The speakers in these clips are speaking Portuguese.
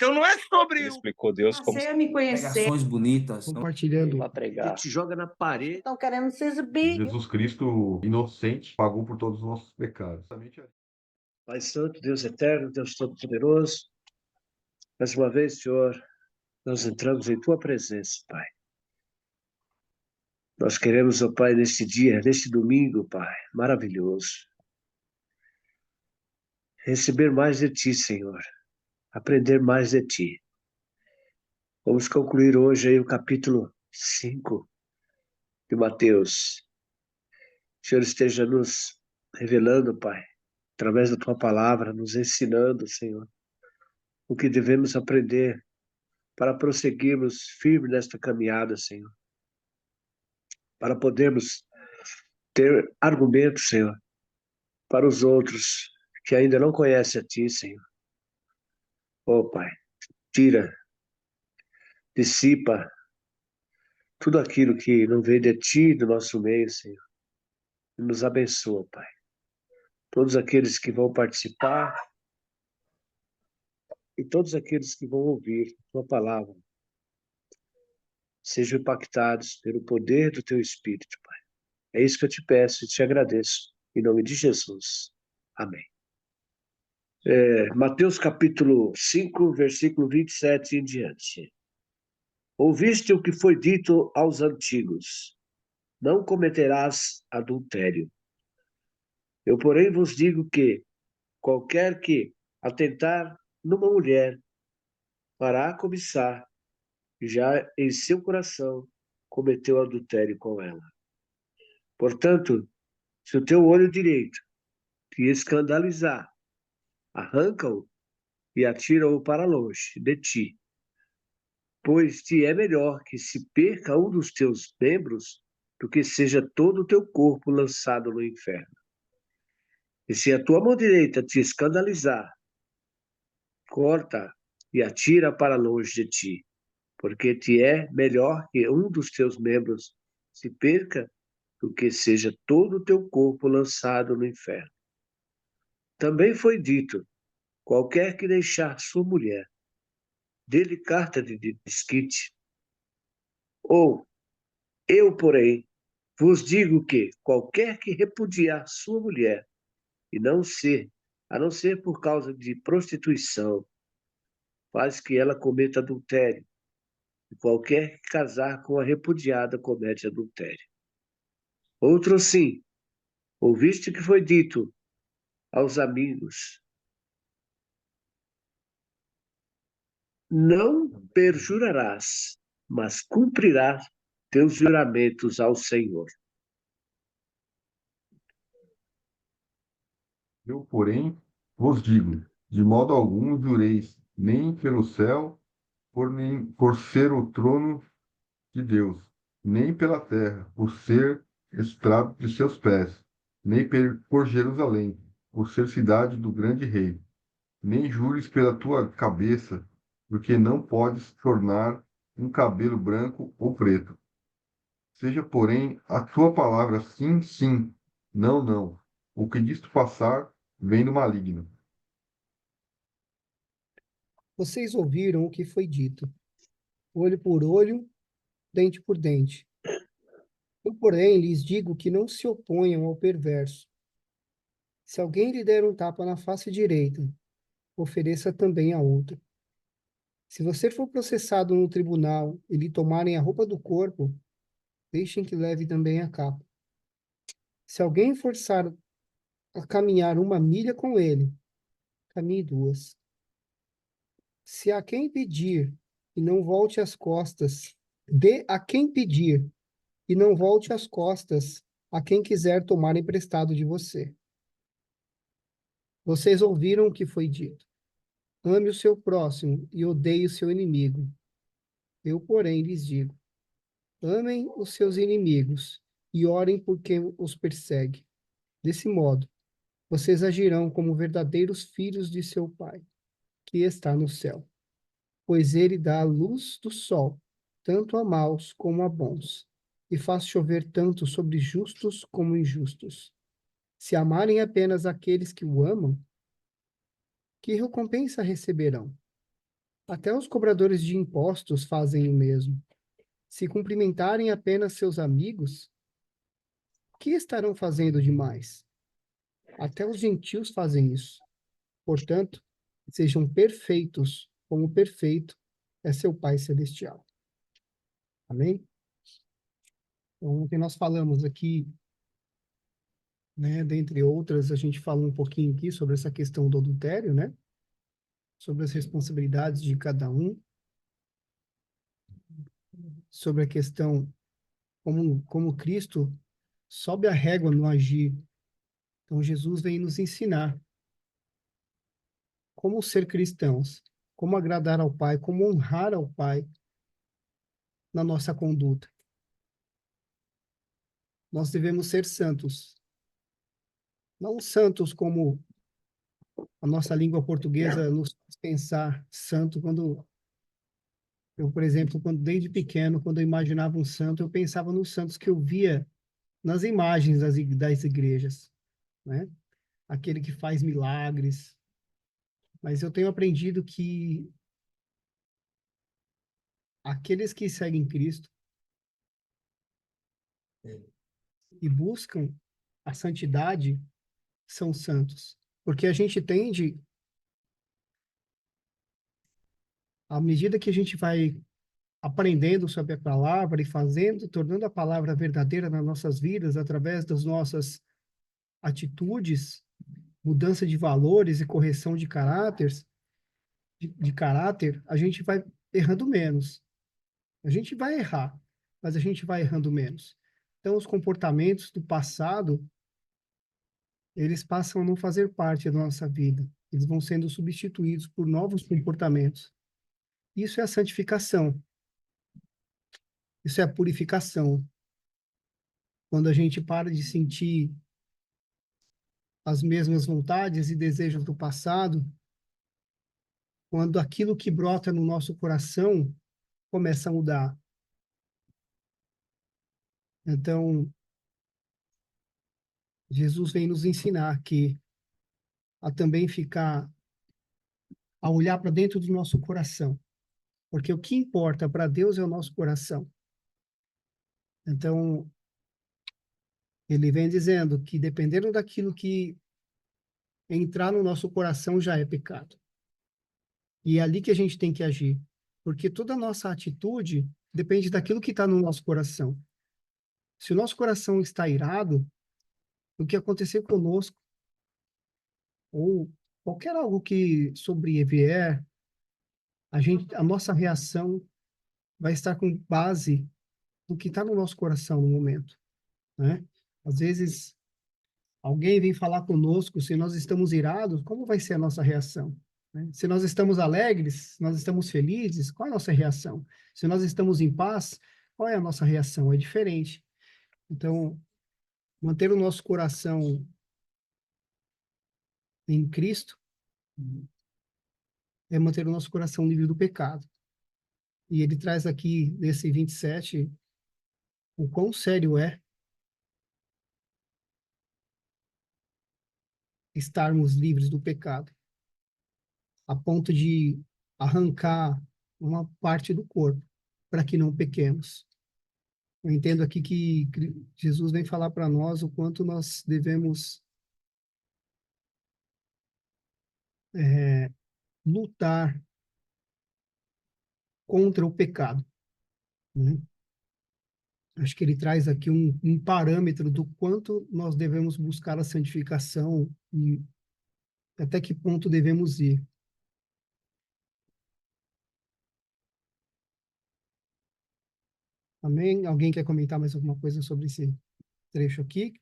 Então não é sobre Ele explicou Deus como Passei a me conhecer. Pregações bonitas. compartilhando. para pregar. Te joga na parede. Estão querendo se exibir. Jesus Cristo, inocente, pagou por todos os nossos pecados. Pai Santo, Deus eterno, Deus Todo-Poderoso, mais uma vez, Senhor, nós entramos em Tua presença, Pai. Nós queremos, ó Pai, neste dia, neste domingo, Pai, maravilhoso, receber mais de Ti, Senhor, aprender mais de Ti. Vamos concluir hoje aí o capítulo 5 de Mateus. O Senhor esteja nos revelando, Pai, através da Tua palavra, nos ensinando, Senhor, o que devemos aprender para prosseguirmos firme nesta caminhada, Senhor. Para podermos ter argumentos, Senhor, para os outros que ainda não conhecem a Ti, Senhor. Oh, Pai, tira, dissipa tudo aquilo que não vem de Ti, do nosso meio, Senhor. E nos abençoa, Pai. Todos aqueles que vão participar e todos aqueles que vão ouvir Tua palavra sejam impactados pelo poder do Teu Espírito, Pai. É isso que eu te peço e te agradeço. Em nome de Jesus. Amém. Mateus capítulo 5, versículo 27 em diante. Ouviste o que foi dito aos antigos: não cometerás adultério. Eu, porém, vos digo que qualquer que atentar numa mulher para a cobiçar, já em seu coração cometeu adultério com ela. Portanto, se o teu olho direito te escandalizar, arranca-o e atira-o para longe de ti. Pois te é melhor que se perca um dos teus membros do que seja todo o teu corpo lançado no inferno. E se a tua mão direita te escandalizar, corta e atira para longe de ti, porque te é melhor que um dos teus membros se perca do que seja todo o teu corpo lançado no inferno. Também foi dito: qualquer que deixar sua mulher, dê-lhe carta de desquite. Ou, eu, porém, vos digo que qualquer que repudiar sua mulher, a não ser por causa de prostituição, faz que ela cometa adultério. E qualquer que casar com a repudiada comete adultério. Outro sim, ouviste que foi dito aos amigos: não perjurarás, mas cumprirás teus juramentos ao Senhor. Eu, porém, vos digo, de modo algum jureis, nem pelo céu, por ser o trono de Deus, nem pela terra, por ser estrado de seus pés, nem por Jerusalém, por ser cidade do grande rei. Nem jures pela tua cabeça, porque não podes tornar um cabelo branco ou preto. Seja, porém, a tua palavra sim, sim, não, não. O que disto passar vem do maligno. Vocês ouviram o que foi dito: olho por olho, dente por dente. Eu, porém, lhes digo que não se oponham ao perverso. Se alguém lhe der um tapa na face direita, ofereça também a outra. Se você for processado no tribunal e lhe tomarem a roupa do corpo, deixem que leve também a capa. Se alguém forçar a caminhar 1 milha com ele, caminhe 2. Se a quem pedir e não volte as costas, dê a quem pedir e não volte as costas a quem quiser tomar emprestado de você. Vocês ouviram o que foi dito: ame o seu próximo e odeie o seu inimigo. Eu, porém, lhes digo: amem os seus inimigos e orem por quem os persegue. Desse modo, vocês agirão como verdadeiros filhos de seu Pai, que está no céu. Pois ele dá a luz do sol, tanto a maus como a bons, e faz chover tanto sobre justos como injustos. Se amarem apenas aqueles que o amam, que recompensa receberão? Até os cobradores de impostos fazem o mesmo. Se cumprimentarem apenas seus amigos, o que estarão fazendo demais? Até os gentios fazem isso. Portanto, sejam perfeitos, como perfeito é seu Pai Celestial. Amém? Então, ontem nós falamos aqui, né, dentre outras, a gente falou um pouquinho aqui sobre essa questão do adultério, né? Sobre as responsabilidades de cada um, sobre a questão como Cristo sobe a régua no agir. Então, Jesus vem nos ensinar como ser cristãos, como agradar ao Pai, como honrar ao Pai na nossa conduta. Nós devemos ser santos. Não santos como a nossa língua portuguesa nos faz pensar santo quando eu, por exemplo, quando desde pequeno, quando eu imaginava um santo, eu pensava nos santos que eu via nas imagens das igrejas, né? Aquele que faz milagres. Mas eu tenho aprendido que aqueles que seguem Cristo e buscam a santidade são santos. Porque a gente tende, à medida que a gente vai aprendendo sobre a palavra e fazendo, tornando a palavra verdadeira nas nossas vidas, através das nossas atitudes, mudança de valores e correção de caráter, a gente vai errando menos. A gente vai errar, mas a gente vai errando menos. Então, os comportamentos do passado, eles passam a não fazer parte da nossa vida. Eles vão sendo substituídos por novos comportamentos. Isso é a santificação. Isso é a purificação. Quando a gente para de sentir as mesmas vontades e desejos do passado, quando aquilo que brota no nosso coração começa a mudar. Então, Jesus vem nos ensinar que a também ficar, a olhar para dentro do nosso coração, porque o que importa para Deus é o nosso coração. Então, ele vem dizendo que dependendo daquilo que entrar no nosso coração já é pecado. E é ali que a gente tem que agir, porque toda a nossa atitude depende daquilo que está no nosso coração. Se o nosso coração está irado, o que acontecer conosco, ou qualquer algo que sobrevier, a nossa reação vai estar com base no que está no nosso coração no momento, né? Às vezes, alguém vem falar conosco, se nós estamos irados, como vai ser a nossa reação? Né? Se nós estamos alegres, se nós estamos felizes, qual é a nossa reação? Se nós estamos em paz, qual é a nossa reação? É diferente. Então, manter o nosso coração em Cristo é manter o nosso coração livre do pecado. E ele traz aqui, nesse 27, o quão sério é estarmos livres do pecado, a ponto de arrancar uma parte do corpo, para que não pequemos. Eu entendo aqui que Jesus vem falar para nós o quanto nós devemos lutar contra o pecado, né? Acho que ele traz aqui um parâmetro do quanto nós devemos buscar a santificação e até que ponto devemos ir. Amém? Alguém quer comentar mais alguma coisa sobre esse trecho aqui?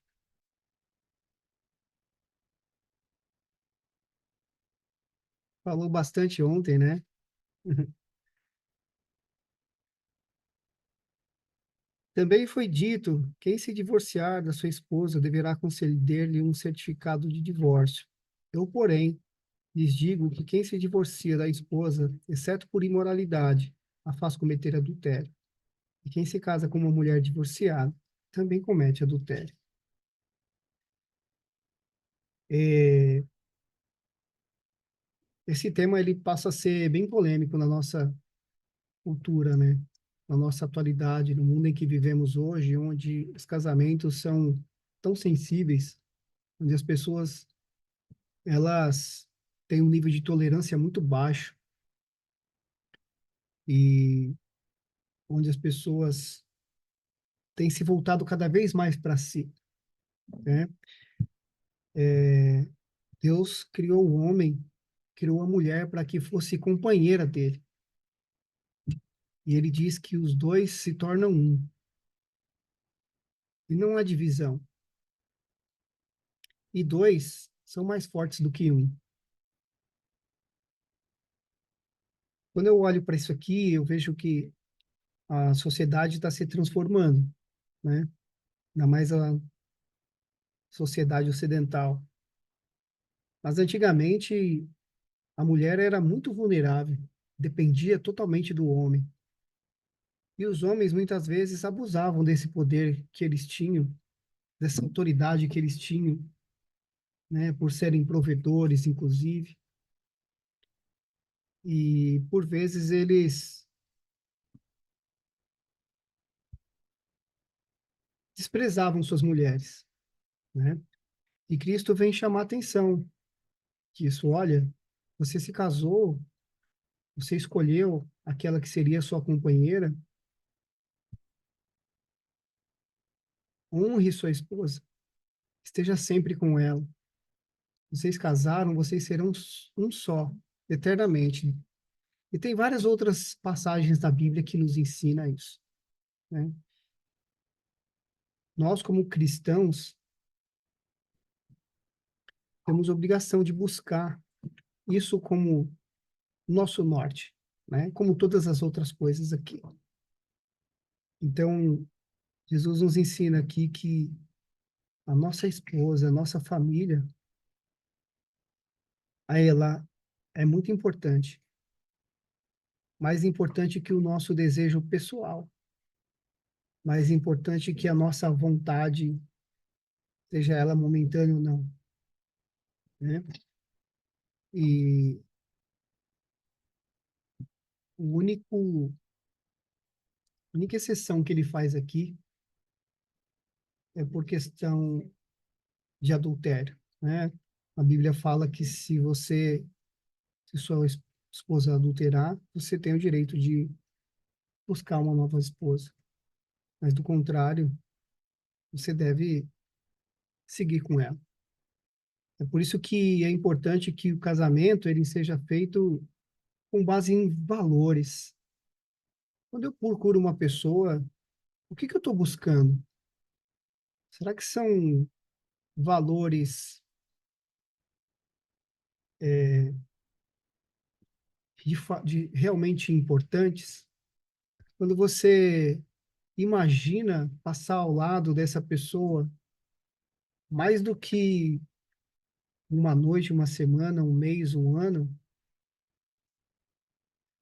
Falou bastante ontem, né? Também foi dito: quem se divorciar da sua esposa deverá conceder-lhe um certificado de divórcio. Eu, porém, lhes digo que quem se divorcia da esposa, exceto por imoralidade, a faz cometer adultério. E quem se casa com uma mulher divorciada também comete adultério. esse tema ele passa a ser bem polêmico na nossa cultura, né? Na nossa atualidade, no mundo em que vivemos hoje, onde os casamentos são tão sensíveis, onde as pessoas elas têm um nível de tolerância muito baixo e onde as pessoas têm se voltado cada vez mais para si, né? Deus criou o homem, criou a mulher para que fosse companheira dele. E ele diz que os dois se tornam um. E não há divisão. E dois são mais fortes do que um. Quando eu olho para isso aqui, eu vejo que a sociedade está se transformando, né? Ainda mais a sociedade ocidental. Mas antigamente a mulher era muito vulnerável, dependia totalmente do homem. E os homens muitas vezes abusavam desse poder que eles tinham, dessa autoridade que eles tinham, né, por serem provedores, inclusive. E por vezes eles desprezavam suas mulheres, né? E Cristo vem chamar a atenção que isso, olha, você se casou, você escolheu aquela que seria sua companheira, honre sua esposa, esteja sempre com ela. Vocês casaram, vocês serão um só, eternamente. E tem várias outras passagens da Bíblia que nos ensina isso, né? Nós, como cristãos, temos obrigação de buscar isso como nosso norte, né? Como todas as outras coisas aqui. Então, Jesus nos ensina aqui que a nossa esposa, a nossa família, a ela é muito importante, mais importante que o nosso desejo pessoal, mais importante que a nossa vontade, seja ela momentânea ou não, né? E o a única exceção que ele faz aqui é por questão de adultério, né? A Bíblia fala que se sua esposa adulterar, você tem o direito de buscar uma nova esposa. Mas do contrário, você deve seguir com ela. É por isso que é importante que o casamento ele seja feito com base em valores. Quando eu procuro uma pessoa, o que que eu estou buscando? Será que são valores de realmente importantes? Quando você imagina passar ao lado dessa pessoa mais do que uma noite, uma semana, um mês, um ano,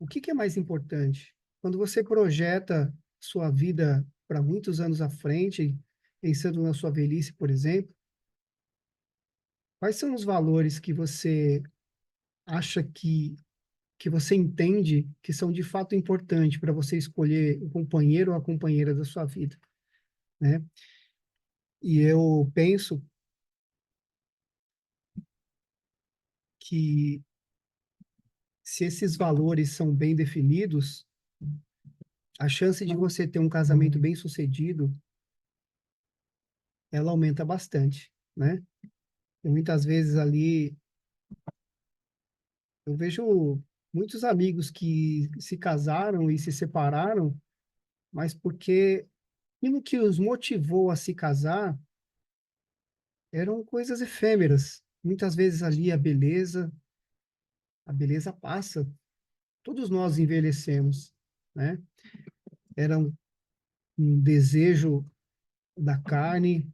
o que que é mais importante? Quando você projeta sua vida para muitos anos à frente, pensando na sua velhice, por exemplo, quais são os valores que você acha que você entende que são de fato importantes para você escolher o companheiro ou a companheira da sua vida, né? E eu penso que se esses valores são bem definidos, a chance de você ter um casamento bem-sucedido, ela aumenta bastante, né? E muitas vezes ali eu vejo muitos amigos que se casaram e se separaram, mas porque aquilo que os motivou a se casar eram coisas efêmeras. Muitas vezes ali a beleza passa. Todos nós envelhecemos, né? Era um desejo da carne,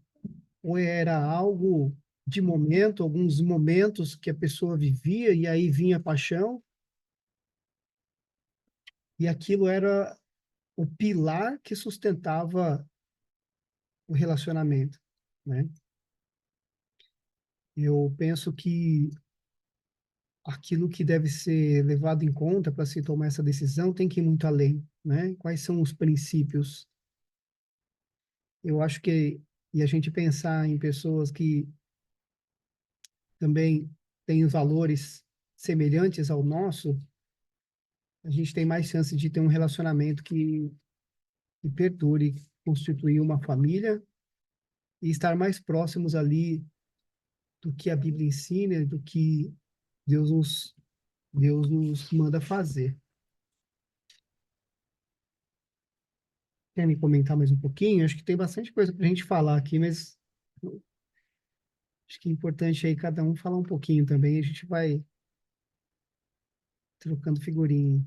ou era algo de momento, alguns momentos que a pessoa vivia e aí vinha a paixão, e aquilo era o pilar que sustentava o relacionamento, né? Eu penso que aquilo que deve ser levado em conta para se tomar essa decisão tem que ir muito além, né? Quais são os princípios? Eu acho que, e a gente pensar em pessoas que também têm os valores semelhantes ao nosso, a gente tem mais chance de ter um relacionamento que perdure, constituir uma família e estar mais próximos ali do que a Bíblia ensina, do que Deus nos, Deus nos manda fazer. Quer me comentar mais um pouquinho? Acho que tem bastante coisa para a gente falar aqui, mas acho que é importante aí cada um falar um pouquinho também. A gente vai trocando figurinha.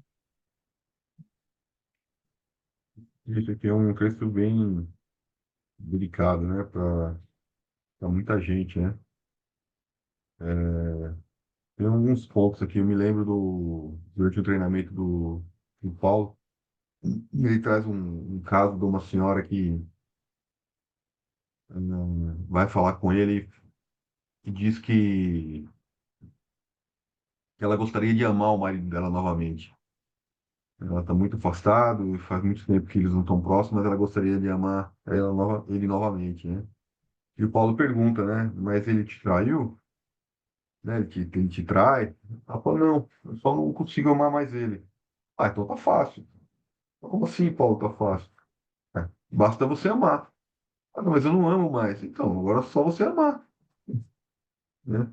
Isso aqui é um texto bem delicado, né, para muita gente, né? Tem alguns pontos aqui, eu me lembro durante o treinamento do Paulo, ele traz um caso de uma senhora que vai falar com ele e diz que ela gostaria de amar o marido dela novamente. Ela está muito afastada, e faz muito tempo que eles não estão próximos, mas ela gostaria de amar ele novamente, né? E o Paulo pergunta, né? Mas ele te traiu? Né? Ele te trai? Ela fala, não, eu só não consigo amar mais ele. Ah, então tá fácil. Como assim, Paulo, tá fácil? É, basta você amar. Ah, não, mas eu não amo mais. Então, agora é só você amar, né?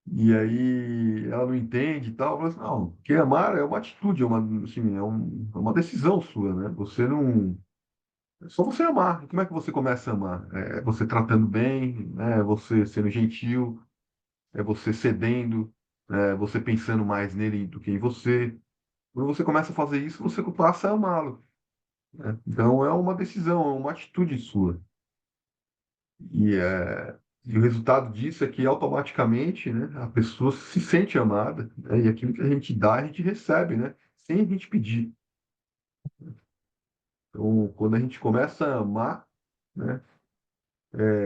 E aí ela não entende e tal. Fala assim, não, que amar é uma atitude, assim, é uma decisão sua, né? Você não. É só você amar. E como é que você começa a amar? É você tratando bem, né? É você sendo gentil, é você cedendo, é você pensando mais nele do que em você. Quando você começa a fazer isso, você passa a amá-lo, né? Então é uma decisão, é uma atitude sua. E o resultado disso é que automaticamente, né, a pessoa se sente amada, né? E aquilo que a gente dá, a gente recebe, né? Sem a gente pedir. Então, quando a gente começa a amar, né?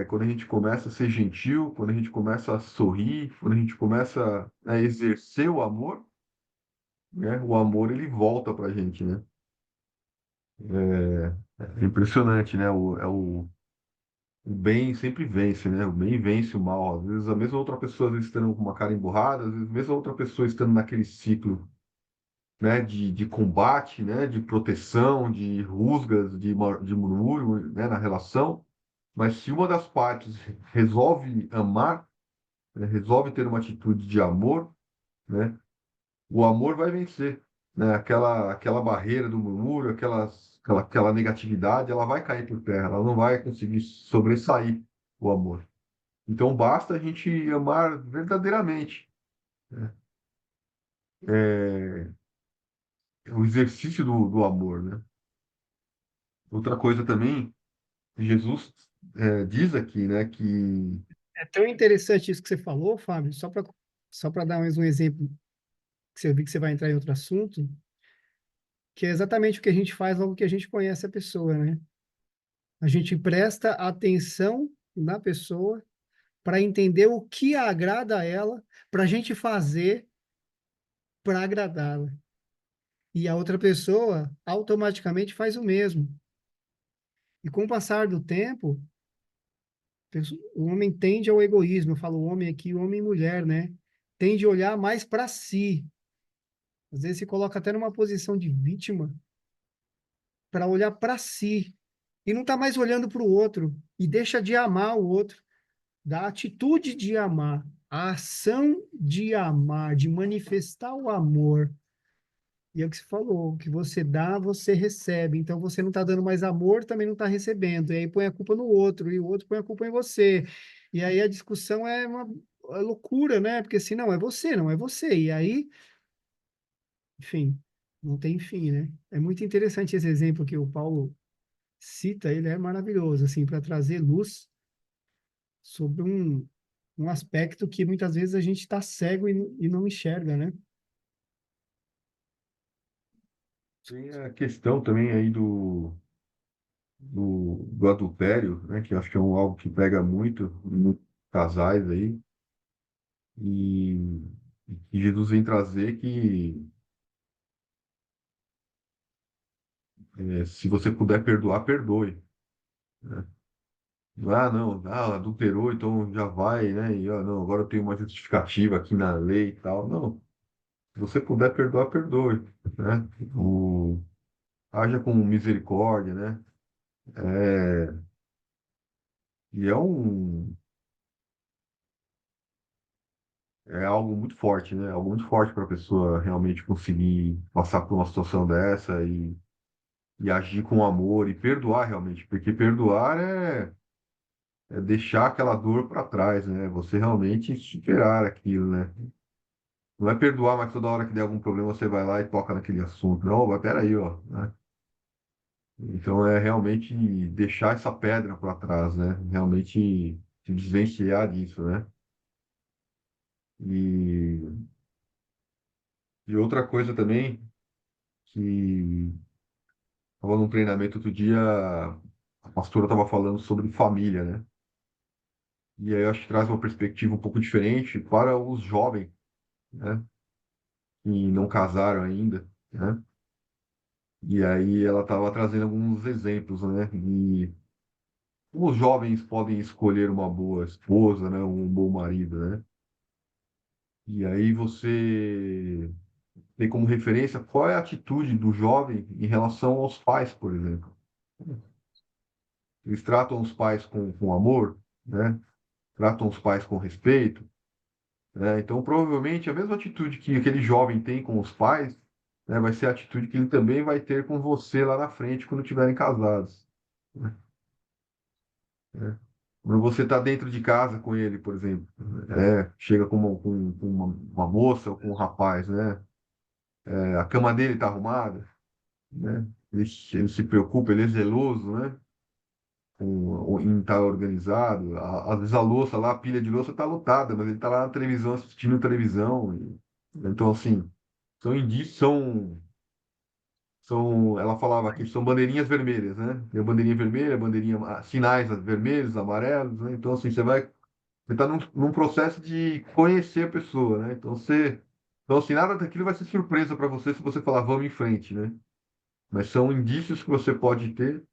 Quando a gente começa a ser gentil, quando a gente começa a sorrir, quando a gente começa a exercer o amor, né? O amor ele volta para a gente, né? É impressionante, né? O bem sempre vence, né? O bem vence o mal. Às vezes a mesma outra pessoa às vezes, estando com uma cara emburrada, às vezes a mesma outra pessoa estando naquele ciclo, né? De combate, né? De proteção, de rusgas, de murmúrio, né? Na relação. Mas se uma das partes resolve amar, né? Resolve ter uma atitude de amor, né? O amor vai vencer, né? Aquela barreira do murmúrio, aquela negatividade, ela vai cair por terra, ela não vai conseguir sobressair o amor. Então basta a gente amar verdadeiramente, né? É o exercício do amor, né? Outra coisa também, Jesus diz aqui, né, que É tão interessante isso que você falou, Fábio, só para dar mais um exemplo, que você viu que você vai entrar em outro assunto, que é exatamente o que a gente faz logo que a gente conhece a pessoa, né? A gente presta atenção na pessoa para entender o que agrada a ela, para a gente fazer para agradá-la. E a outra pessoa automaticamente faz o mesmo. E com o passar do tempo, o homem tende ao egoísmo. Eu falo homem aqui, homem e mulher, né? Tende a olhar mais para si. Às vezes se coloca até numa posição de vítima para olhar para si. E não está mais olhando para o outro. E deixa de amar o outro. Da atitude de amar, a ação de amar, de manifestar o amor. E é o que você falou, o que você dá, você recebe. Então você não está dando mais amor, também não está recebendo. E aí põe a culpa no outro, e o outro põe a culpa em você. E aí a discussão é uma loucura, né? Porque assim, não, é você, não é você. E aí, enfim, não tem fim, né? É muito interessante esse exemplo que o Paulo cita, ele é maravilhoso, assim, para trazer luz sobre um aspecto que muitas vezes a gente está cego e não enxerga, né? tem a questão também aí do adultério, né, que eu acho que é algo que pega muito em casais aí. E E Jesus vem trazer que se você puder perdoar, perdoe. Não, adulterou, então já vai, né? E não, agora eu tenho uma justificativa aqui na lei e tal. Não, se você puder perdoar, perdoe, né? Haja com misericórdia, né? É, e é algo muito forte, né? Algo muito forte para a pessoa realmente conseguir passar por uma situação dessa e agir com amor e perdoar realmente, porque perdoar é deixar aquela dor para trás, né? Você realmente superar aquilo, né? Não é perdoar, mas toda hora que der algum problema você vai lá e toca naquele assunto. Não, mas peraí, ó, né? Então é realmente deixar essa pedra para trás, né? Realmente se desvencilhar disso, né? E, e outra coisa também, que estava num treinamento outro dia, a pastora estava falando sobre família, né? E aí eu acho que traz uma perspectiva um pouco diferente para os jovens, né? Que não casaram ainda, né? E aí ela estava trazendo alguns exemplos, né? E como os jovens podem escolher uma boa esposa, né? Um bom marido, né? E aí você tem como referência qual é a atitude do jovem em relação aos pais, por exemplo. Eles tratam os pais com amor, né? Tratam os pais com respeito, né? Então, provavelmente, a mesma atitude que aquele jovem tem com os pais, né, vai ser a atitude que ele também vai ter com você lá na frente, quando estiverem casados, né? Quando você está dentro de casa com ele, por exemplo, chega com uma moça ou com um rapaz, né? A cama dele está arrumada, né? Ele se preocupa, ele é zeloso, né? Em estar organizado. Às vezes a louça lá, a pilha de louça está lotada, mas ele está lá na televisão assistindo televisão. Então, assim, são indícios, ela falava que são bandeirinhas vermelhas, né? Tem a bandeirinha vermelha, sinais vermelhos, amarelos, né? Então, assim, você está num processo de conhecer a pessoa, né? Então, assim, nada daquilo vai ser surpresa para você se você falar, vamos em frente, né? Mas são indícios que você pode ter,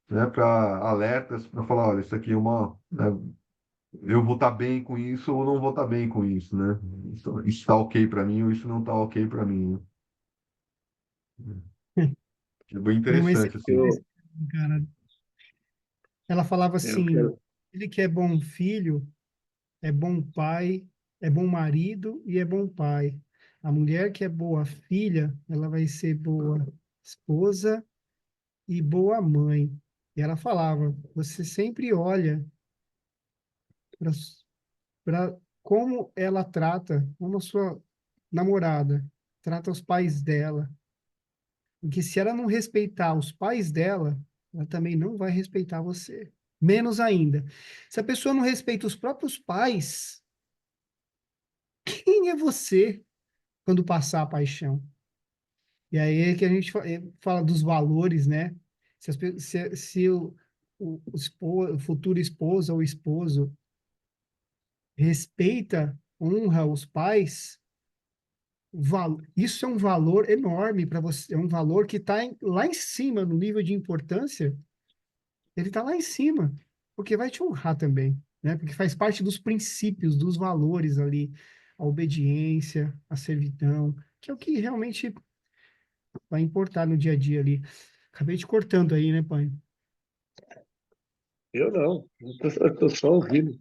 né, para alertas, para falar, olha, isso aqui é né, eu vou estar bem com isso ou não vou estar bem com isso, né? Isso está ok para mim ou isso não está ok para mim, né? É bem Minha mãe interessante, sempre assim. falou Eu, isso, cara. Ela falava eu assim: quero. ele que é bom filho, é bom pai, é bom marido e é bom pai. A mulher que é boa filha, ela vai ser boa esposa e boa mãe. E ela falava: você sempre olha para como ela trata, como a sua namorada trata os pais dela. Porque se ela não respeitar os pais dela, ela também não vai respeitar você. Menos ainda. Se a pessoa não respeita os próprios pais, quem é você quando passar a paixão? E aí é que a gente fala dos valores, né? Se o futuro esposa ou esposo respeita, honra os pais, isso é um valor enorme para você, é um valor que está lá em cima no nível de importância. Ele está lá em cima, porque vai te honrar também, né? Porque faz parte dos princípios, dos valores ali, a obediência, a servidão, que é o que realmente vai importar no dia a dia ali. Acabei te cortando aí, né, pai? Eu não, eu tô só ouvindo.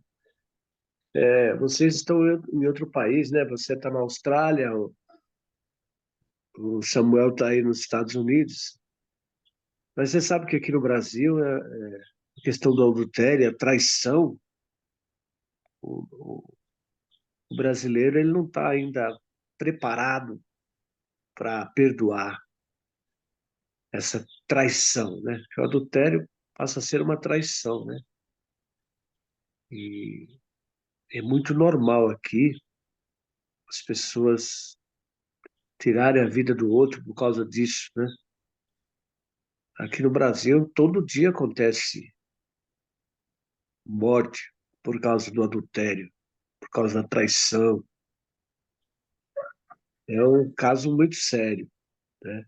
Vocês estão em outro país, né? Você está na Austrália, o Samuel está aí nos Estados Unidos. Mas você sabe que aqui no Brasil, a questão do adultério, a traição, o, o brasileiro ele não está ainda preparado para perdoar essa traição, né? Porque o adultério passa a ser uma traição, né? E é muito normal aqui as pessoas tirarem a vida do outro por causa disso, né? Aqui no Brasil, todo dia acontece morte por causa do adultério, por causa da traição. É um caso muito sério, né?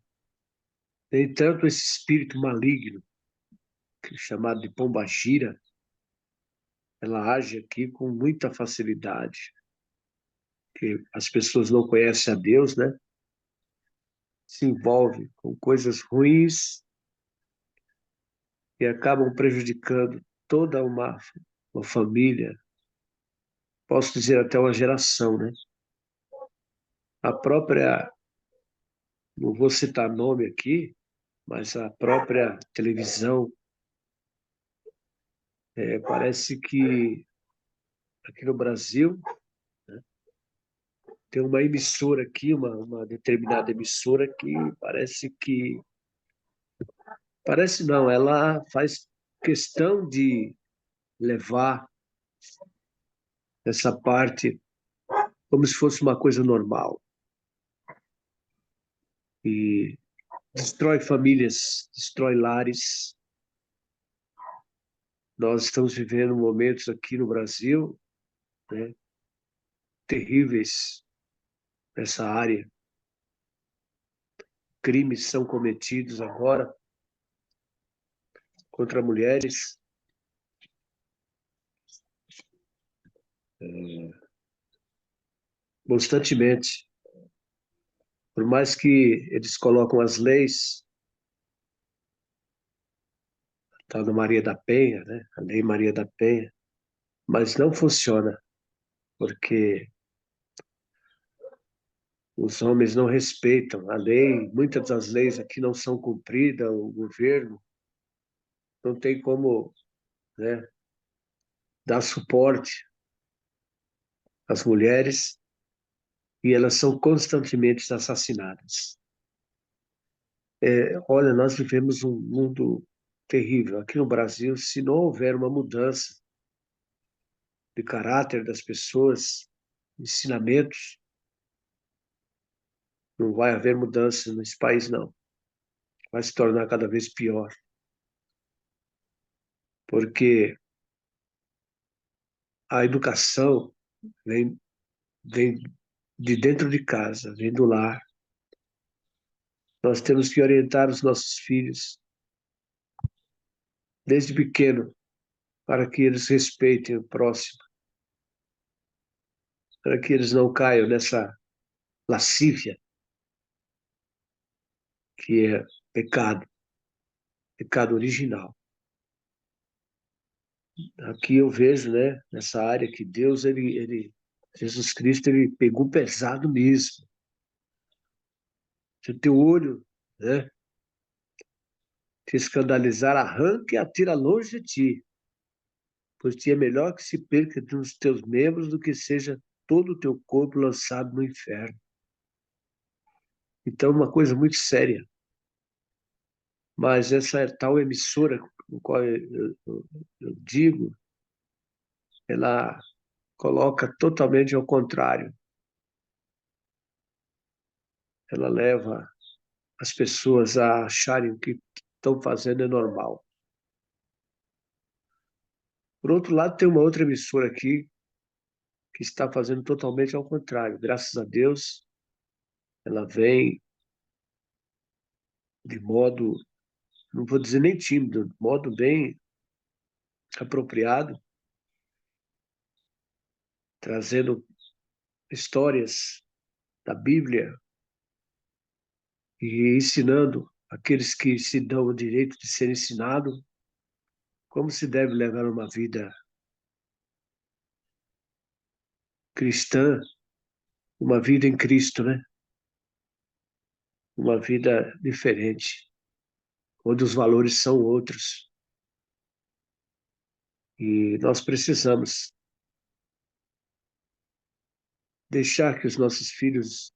No entanto, esse espírito maligno, que é chamado de pombagira, ela age aqui com muita facilidade, porque as pessoas não conhecem a Deus, né? Se envolvem com coisas ruins e acabam prejudicando toda uma família, posso dizer até uma geração, né? A própria, não vou citar nome aqui, mas a própria televisão, parece que aqui no Brasil tem uma emissora aqui, uma determinada emissora que parece não, ela faz questão de levar essa parte como se fosse uma coisa normal e destrói famílias, destrói lares. Nós estamos vivendo momentos aqui no Brasil, né, terríveis nessa área. Crimes são cometidos agora contra mulheres, constantemente. Por mais que eles colocam as leis, tal da Maria da Penha, né? A Lei Maria da Penha, mas não funciona, porque os homens não respeitam a lei, muitas das leis aqui não são cumpridas, o governo não tem como, né, dar suporte às mulheres e elas são constantemente assassinadas. Olha, nós vivemos um mundo terrível. Aqui no Brasil, se não houver uma mudança de caráter das pessoas, ensinamentos, não vai haver mudança nesse país, não. Vai se tornar cada vez pior. Porque a educação vem de dentro de casa, vem do lar. Nós temos que orientar os nossos filhos desde pequeno para que eles respeitem o próximo, para que eles não caiam nessa lascívia que é pecado, pecado original. Aqui eu vejo, né, nessa área que Deus, Jesus Cristo, ele pegou pesado mesmo. Se o teu olho, né, te escandalizar, arranca e atira longe de ti, pois te é melhor que se perca dos teus membros do que seja todo o teu corpo lançado no inferno. Então, uma coisa muito séria. Mas essa tal emissora, no qual eu digo, ela coloca totalmente ao contrário. Ela leva as pessoas a acharem que o que estão fazendo é normal. Por outro lado, tem uma outra emissora aqui que está fazendo totalmente ao contrário. Graças a Deus, ela vem de modo, não vou dizer nem tímido, de modo bem apropriado, trazendo histórias da Bíblia e ensinando aqueles que se dão o direito de ser ensinado como se deve levar uma vida cristã, uma vida em Cristo, né? Uma vida diferente, onde os valores são outros. E nós precisamos deixar que os nossos filhos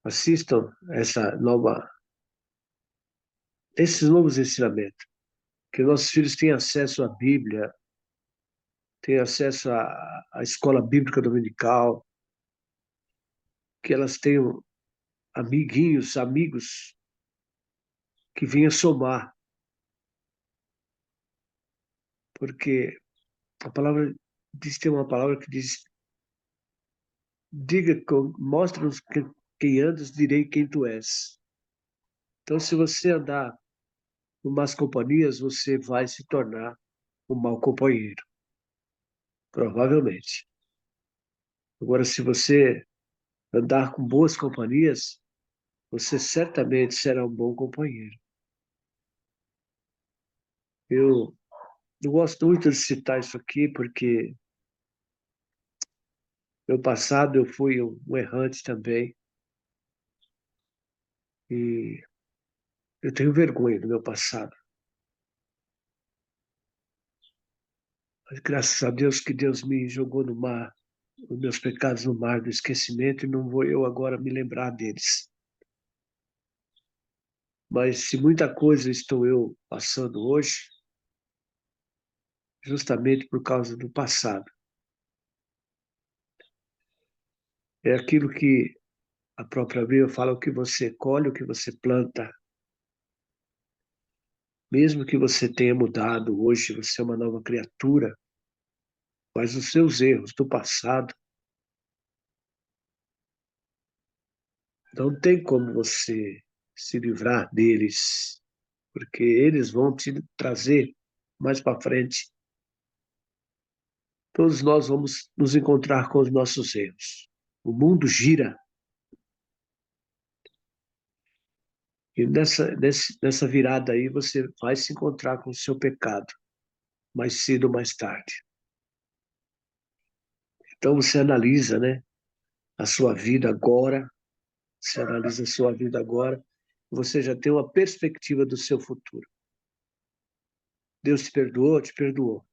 assistam esses novos ensinamentos, que nossos filhos tenham acesso à Bíblia, tenham acesso à escola bíblica dominical, que elas tenham amiguinhos, amigos que venham somar, porque a palavra diz, tem uma palavra que diz mostra-nos quem andas, direi quem tu és. Então, se você andar com más companhias, você vai se tornar um mau companheiro, provavelmente. Agora, se você andar com boas companhias, você certamente será um bom companheiro. Eu gosto muito de citar isso aqui, porque no passado eu fui um errante também, e eu tenho vergonha do meu passado. Mas graças a Deus que Deus me jogou no mar, os meus pecados no mar do esquecimento, e não vou eu agora me lembrar deles. Mas se muita coisa estou eu passando hoje, justamente por causa do passado. É aquilo que a própria Bíblia fala, o que você colhe, o que você planta. Mesmo que você tenha mudado hoje, você é uma nova criatura, mas os seus erros do passado, não tem como você se livrar deles, porque eles vão te trazer mais para frente. Todos nós vamos nos encontrar com os nossos erros. O mundo gira. E nessa virada aí você vai se encontrar com o seu pecado, mais cedo ou mais tarde. Então você analisa, né, a sua vida agora, você analisa a sua vida agora, você já tem uma perspectiva do seu futuro. Deus te perdoou, te perdoou.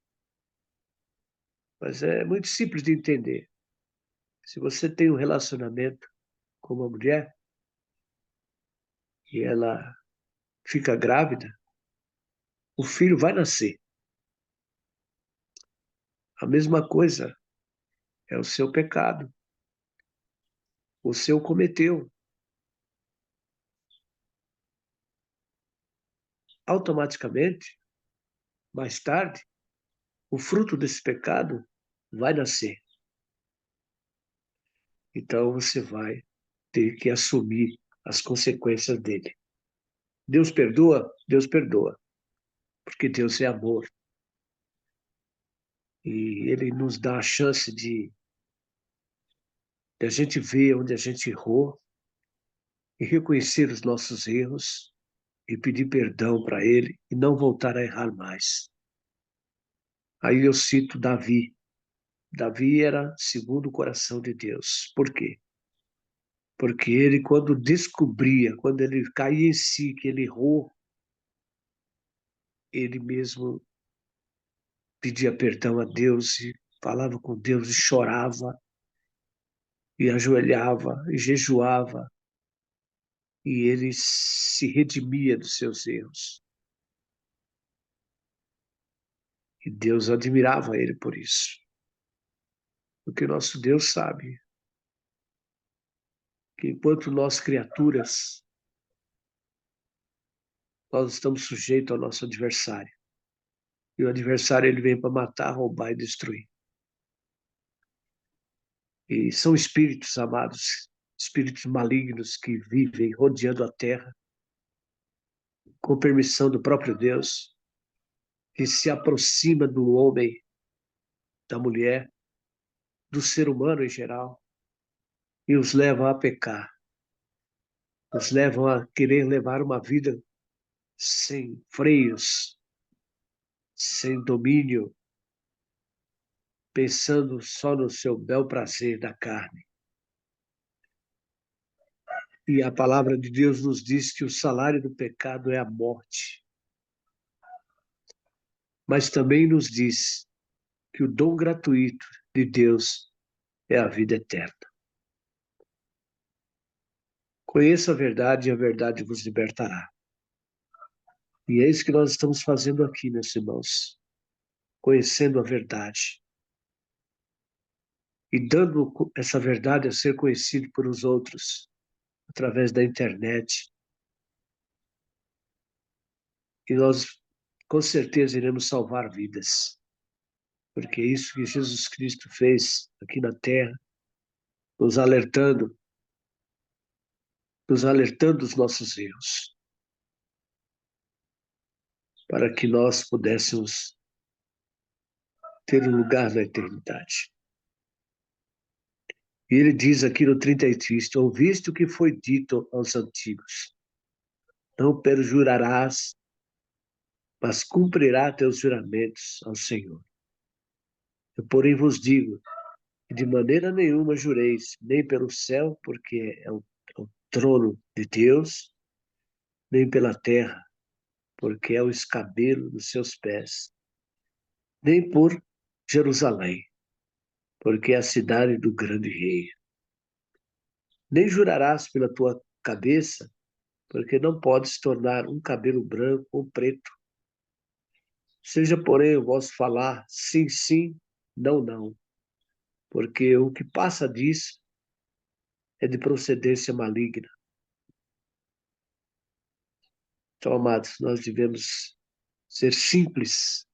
Mas é muito simples de entender. Se você tem um relacionamento com uma mulher e ela fica grávida, o filho vai nascer. A mesma coisa é o seu pecado. O seu cometeu. Automaticamente, mais tarde, o fruto desse pecado vai nascer. Então você vai ter que assumir as consequências dele. Deus perdoa? Deus perdoa. Porque Deus é amor. E ele nos dá a chance de a gente ver onde a gente errou e reconhecer os nossos erros e pedir perdão para ele e não voltar a errar mais. Aí eu cito Davi. Davi era segundo o coração de Deus. Por quê? Porque ele, quando descobria, quando ele caía em si, que ele errou, ele mesmo pedia perdão a Deus e falava com Deus e chorava e ajoelhava e jejuava e ele se redimia dos seus erros. E Deus admirava ele por isso. Porque nosso Deus sabe que enquanto nós criaturas, nós estamos sujeitos ao nosso adversário. E o adversário ele vem para matar, roubar e destruir. E são espíritos, amados, espíritos malignos que vivem rodeando a terra, com permissão do próprio Deus, que se aproxima do homem, da mulher, do ser humano em geral, e os levam a pecar, os levam a querer levar uma vida sem freios, sem domínio, pensando só no seu bel prazer da carne. E a palavra de Deus nos diz que o salário do pecado é a morte. Mas também nos diz que o dom gratuito de Deus é a vida eterna. Conheça a verdade e a verdade vos libertará. E é isso que nós estamos fazendo aqui, meus irmãos. Conhecendo a verdade. E dando essa verdade a ser conhecida por os outros, através da internet. E nós, com certeza, iremos salvar vidas. Porque é isso que Jesus Cristo fez aqui na terra, nos alertando, nos alertando dos nossos erros, para que nós pudéssemos ter um lugar na eternidade. E ele diz aqui no 33, ouviste o que foi dito aos antigos, não perjurarás, mas cumprirá teus juramentos ao Senhor. Eu, porém, vos digo, que de maneira nenhuma jureis, nem pelo céu, porque é o trono de Deus, nem pela terra, porque é o escabelo dos seus pés, nem por Jerusalém, porque é a cidade do grande rei. Nem jurarás pela tua cabeça, porque não podes tornar um cabelo branco ou preto. Seja, porém, o vosso falar sim, sim, não, não, porque o que passa disso é de procedência maligna. Então, amados, nós devemos ser simples,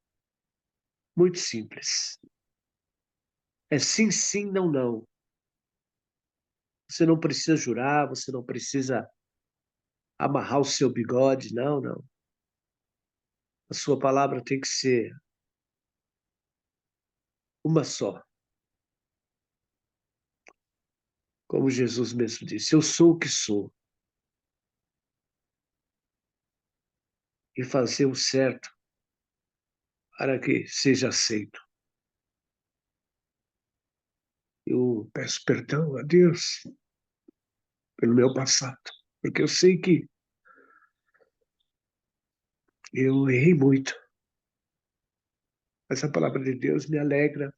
muito simples. É sim, sim, não, não. Você não precisa jurar, você não precisa amarrar o seu bigode, não, não. A sua palavra tem que ser uma só. Como Jesus mesmo disse, eu sou o que sou. E fazer o certo para que seja aceito. Eu peço perdão a Deus pelo meu passado, porque eu sei que eu errei muito. Mas a palavra de Deus me alegra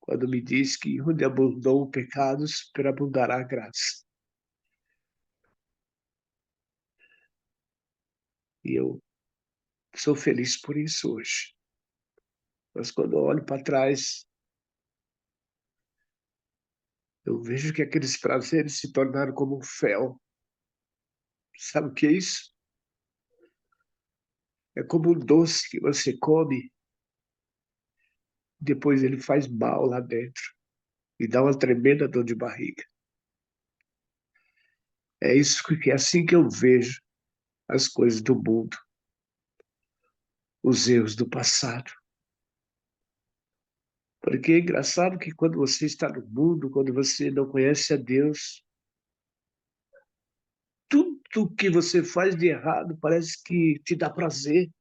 quando me diz que onde abundou o pecado, superabundará a graça. E eu sou feliz por isso hoje. Mas quando eu olho para trás, eu vejo que aqueles prazeres se tornaram como um fel. Sabe o que é isso? É como um doce que você come, depois ele faz mal lá dentro e dá uma tremenda dor de barriga. É isso que é assim que eu vejo as coisas do mundo, os erros do passado. Porque é engraçado que quando você está no mundo, quando você não conhece a Deus, tudo que você faz de errado parece que te dá prazer.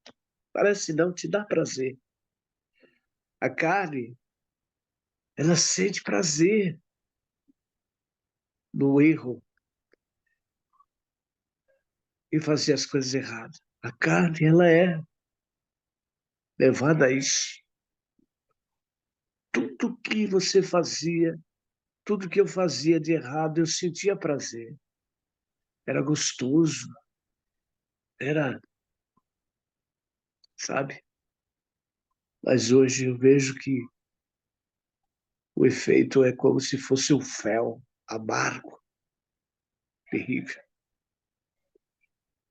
Parece não, te dá prazer. A carne, ela sente prazer no erro e fazer as coisas erradas. A carne, ela é levada a isso. Tudo que você fazia, tudo que eu fazia de errado, eu sentia prazer. Era gostoso, era, sabe? Mas hoje eu vejo que o efeito é como se fosse um fel amargo, terrível.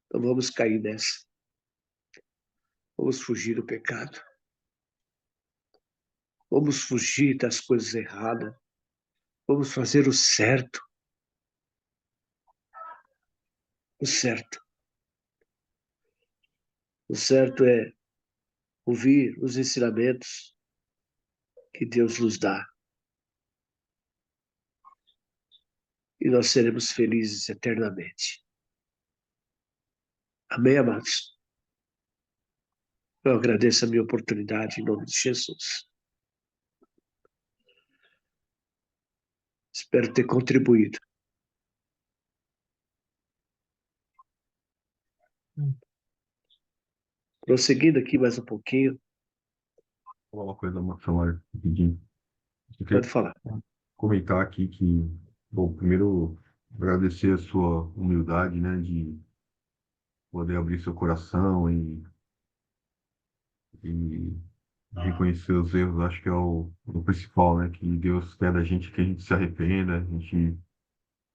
Então vamos cair nessa. Vamos fugir do pecado. Vamos fugir das coisas erradas. Vamos fazer o certo. O certo. O certo é ouvir os ensinamentos que Deus nos dá. E nós seremos felizes eternamente. Amém, amados? Eu agradeço a minha oportunidade em nome de Jesus. Espero ter contribuído. Prosseguindo aqui mais um pouquinho, Vou falar uma coisa, Samuel, rapidinho. Eu pode queria falar. comentar aqui que, bom, primeiro agradecer a sua humildade, né, de poder abrir seu coração e reconhecer os erros. Acho que é o principal, né, que Deus quer da gente que a gente se arrependa, a gente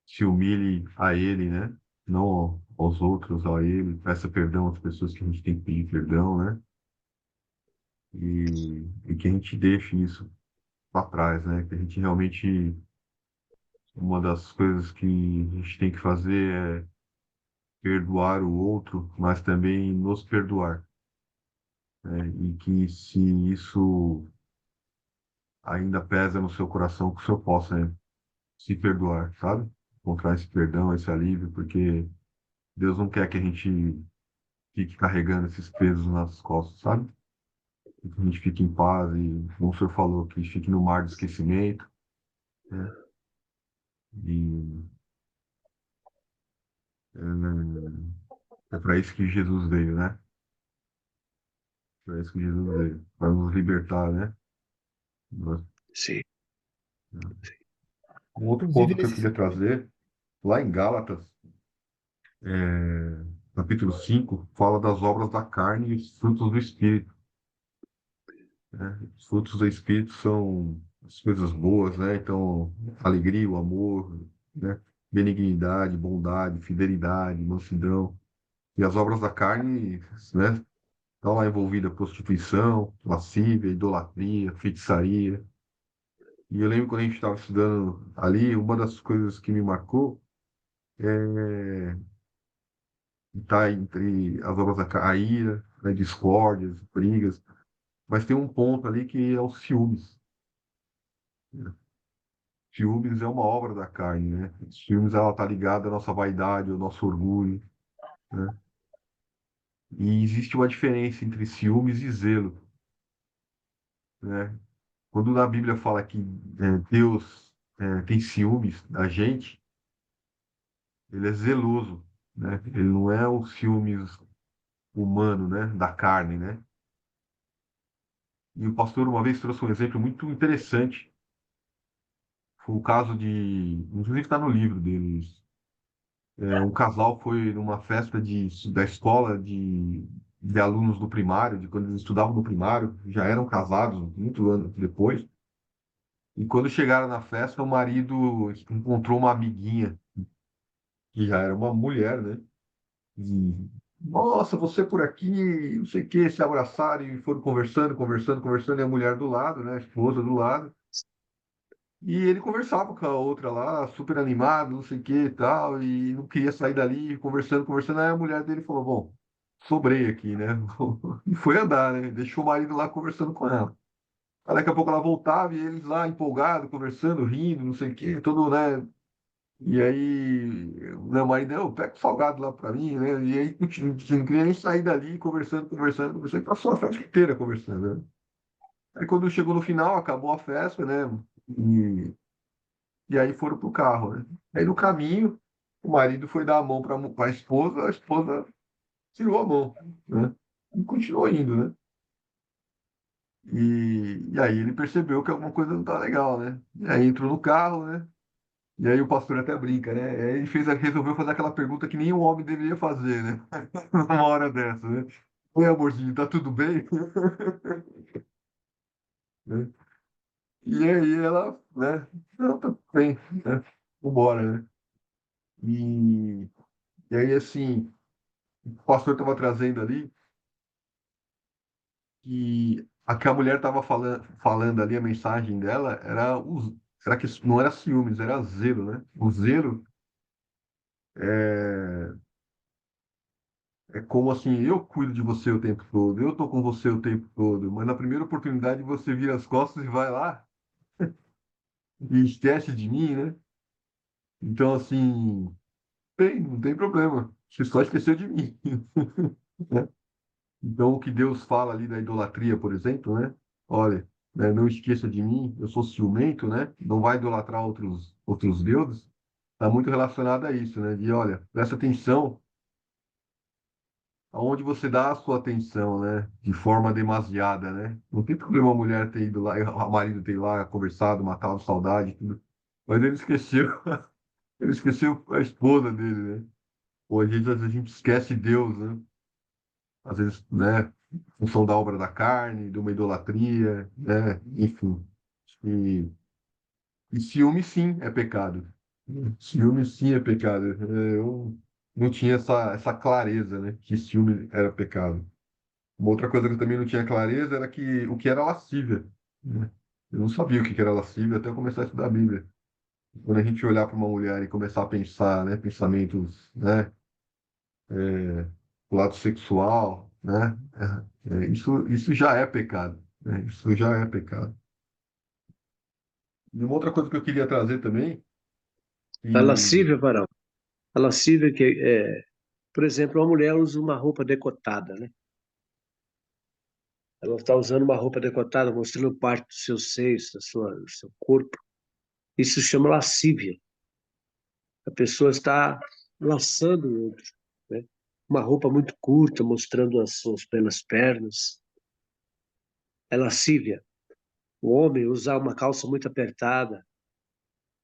se humilhe a Ele, né, não aos outros, a Ele, peça perdão às pessoas que a gente tem que pedir perdão, né, e que a gente deixe isso para trás, né, que a gente realmente uma das coisas que a gente tem que fazer é perdoar o outro, mas também nos perdoar, né? E que se isso ainda pesa no seu coração, que o senhor possa, né, se perdoar, sabe? Encontrar esse perdão, esse alívio, porque Deus não quer que a gente fique carregando esses pesos nas costas, sabe? Que a gente fique em paz e, como o senhor falou, que fique no mar de esquecimento, né? E é para isso que Jesus veio, né? Para isso que Jesus veio, para nos libertar, né? Sim. Um outro Inclusive, ponto que eu nesse queria trazer, lá em Gálatas, capítulo 5 fala das obras da carne e os frutos do Espírito, né? Os frutos do Espírito são as coisas boas, né? Então, a alegria, o amor, né? Benignidade, bondade, fidelidade, mansidão. E as obras da carne, né? Estão lá envolvidas prostituição, lascívia, idolatria, feitiçaria. E eu lembro quando a gente estava estudando ali, uma das coisas que me marcou é está entre as obras a ira, né, discórdias, brigas, mas tem um ponto ali que é o ciúmes, né? Ciúmes é uma obra da carne, né? Ciúmes ela está ligada à nossa vaidade, ao nosso orgulho, né? E existe uma diferença entre ciúmes e zelo, né? Quando na Bíblia fala que Deus tem ciúmes da gente, ele é zeloso, né? Ele não é o ciúmes humano, né? Da carne, né? E o pastor uma vez trouxe um exemplo muito interessante. Foi o caso de, inclusive está no livro deles. Um casal foi numa festa da escola de alunos do primário, de quando eles estudavam no primário, já eram casados muito anos depois. E quando chegaram na festa, o marido encontrou uma amiguinha, que já era uma mulher, né? E, nossa, você por aqui, não sei o quê, se abraçaram e foram conversando, conversando, conversando, e a mulher do lado, né? A esposa do lado. E ele conversava com a outra lá, super animado, não sei o que e tal, e não queria sair dali, conversando, conversando. Aí a mulher dele falou: Bom, sobrei aqui, né? E foi andar, né? Deixou o marido lá conversando com ela. Aí daqui a pouco ela voltava e eles lá empolgados, conversando, rindo, não sei o que, todo, né? E aí, o meu marido, pega o salgado lá pra mim, né? E aí, não queria nem sair dali, conversando, conversando, conversando, passou a festa inteira conversando, né? Aí quando chegou no final, acabou a festa, né? E aí foram pro carro, né? Aí no caminho, o marido foi dar a mão para a esposa tirou a mão, né? E continuou indo, né? E aí ele percebeu que alguma coisa não tá legal, né? E aí entrou no carro, né? E aí o pastor até brinca, né? Aí ele resolveu fazer aquela pergunta que nenhum homem deveria fazer, né? Numa hora dessa, né? Oi, amorzinho, tá tudo bem? Né? E aí ela, né? Não, tá tudo bem, né? Vambora, né? E, e aí, assim, o pastor estava trazendo ali que a que a mulher estava falando ali, a mensagem dela, era que não era ciúmes, era zelo, né? O zelo é, é como assim, eu cuido de você o tempo todo, eu tô com você o tempo todo, mas na primeira oportunidade você vira as costas e vai lá e esquece de mim, né? Então, assim, não tem problema, você só esqueceu de mim, né? Então, o que Deus fala ali da idolatria, por exemplo, né? Olha, né, não esqueça de mim, eu sou ciumento, né? Não vai idolatrar outros deuses. Está muito relacionado a isso, né? De, olha, presta atenção aonde você dá a sua atenção, né? De forma demasiada, né? Não tem problema a mulher ter ido lá, o marido ter ido lá, conversado, matado saudade, tudo. Mas ele esqueceu, ele esqueceu a esposa dele, né? Ou às vezes a gente esquece Deus, né? Às vezes, né, em função da obra da carne, de uma idolatria, né, enfim. E, e ciúme, sim, é pecado. Ciúme, sim, é pecado. Eu não tinha essa clareza, né, que ciúme era pecado. Uma outra coisa que eu também não tinha clareza era o que era lascívia, né? Eu não sabia o que era lascívia até eu começar a estudar a Bíblia. quando a gente olhar para uma mulher e começar a pensar, né, pensamentos, né, do lado sexual, né, isso já é pecado, né, isso já é pecado. E uma outra coisa que eu queria trazer também, A e lascívia, varão. A lascívia que por exemplo, uma mulher usa uma roupa decotada, né? Ela está usando uma roupa decotada, mostrando parte dos seus seios, do seu corpo. Isso chama lascívia. A pessoa está laçando o outro, né? Uma roupa muito curta, mostrando as suas belas pernas. É lascívia. O homem usar uma calça muito apertada,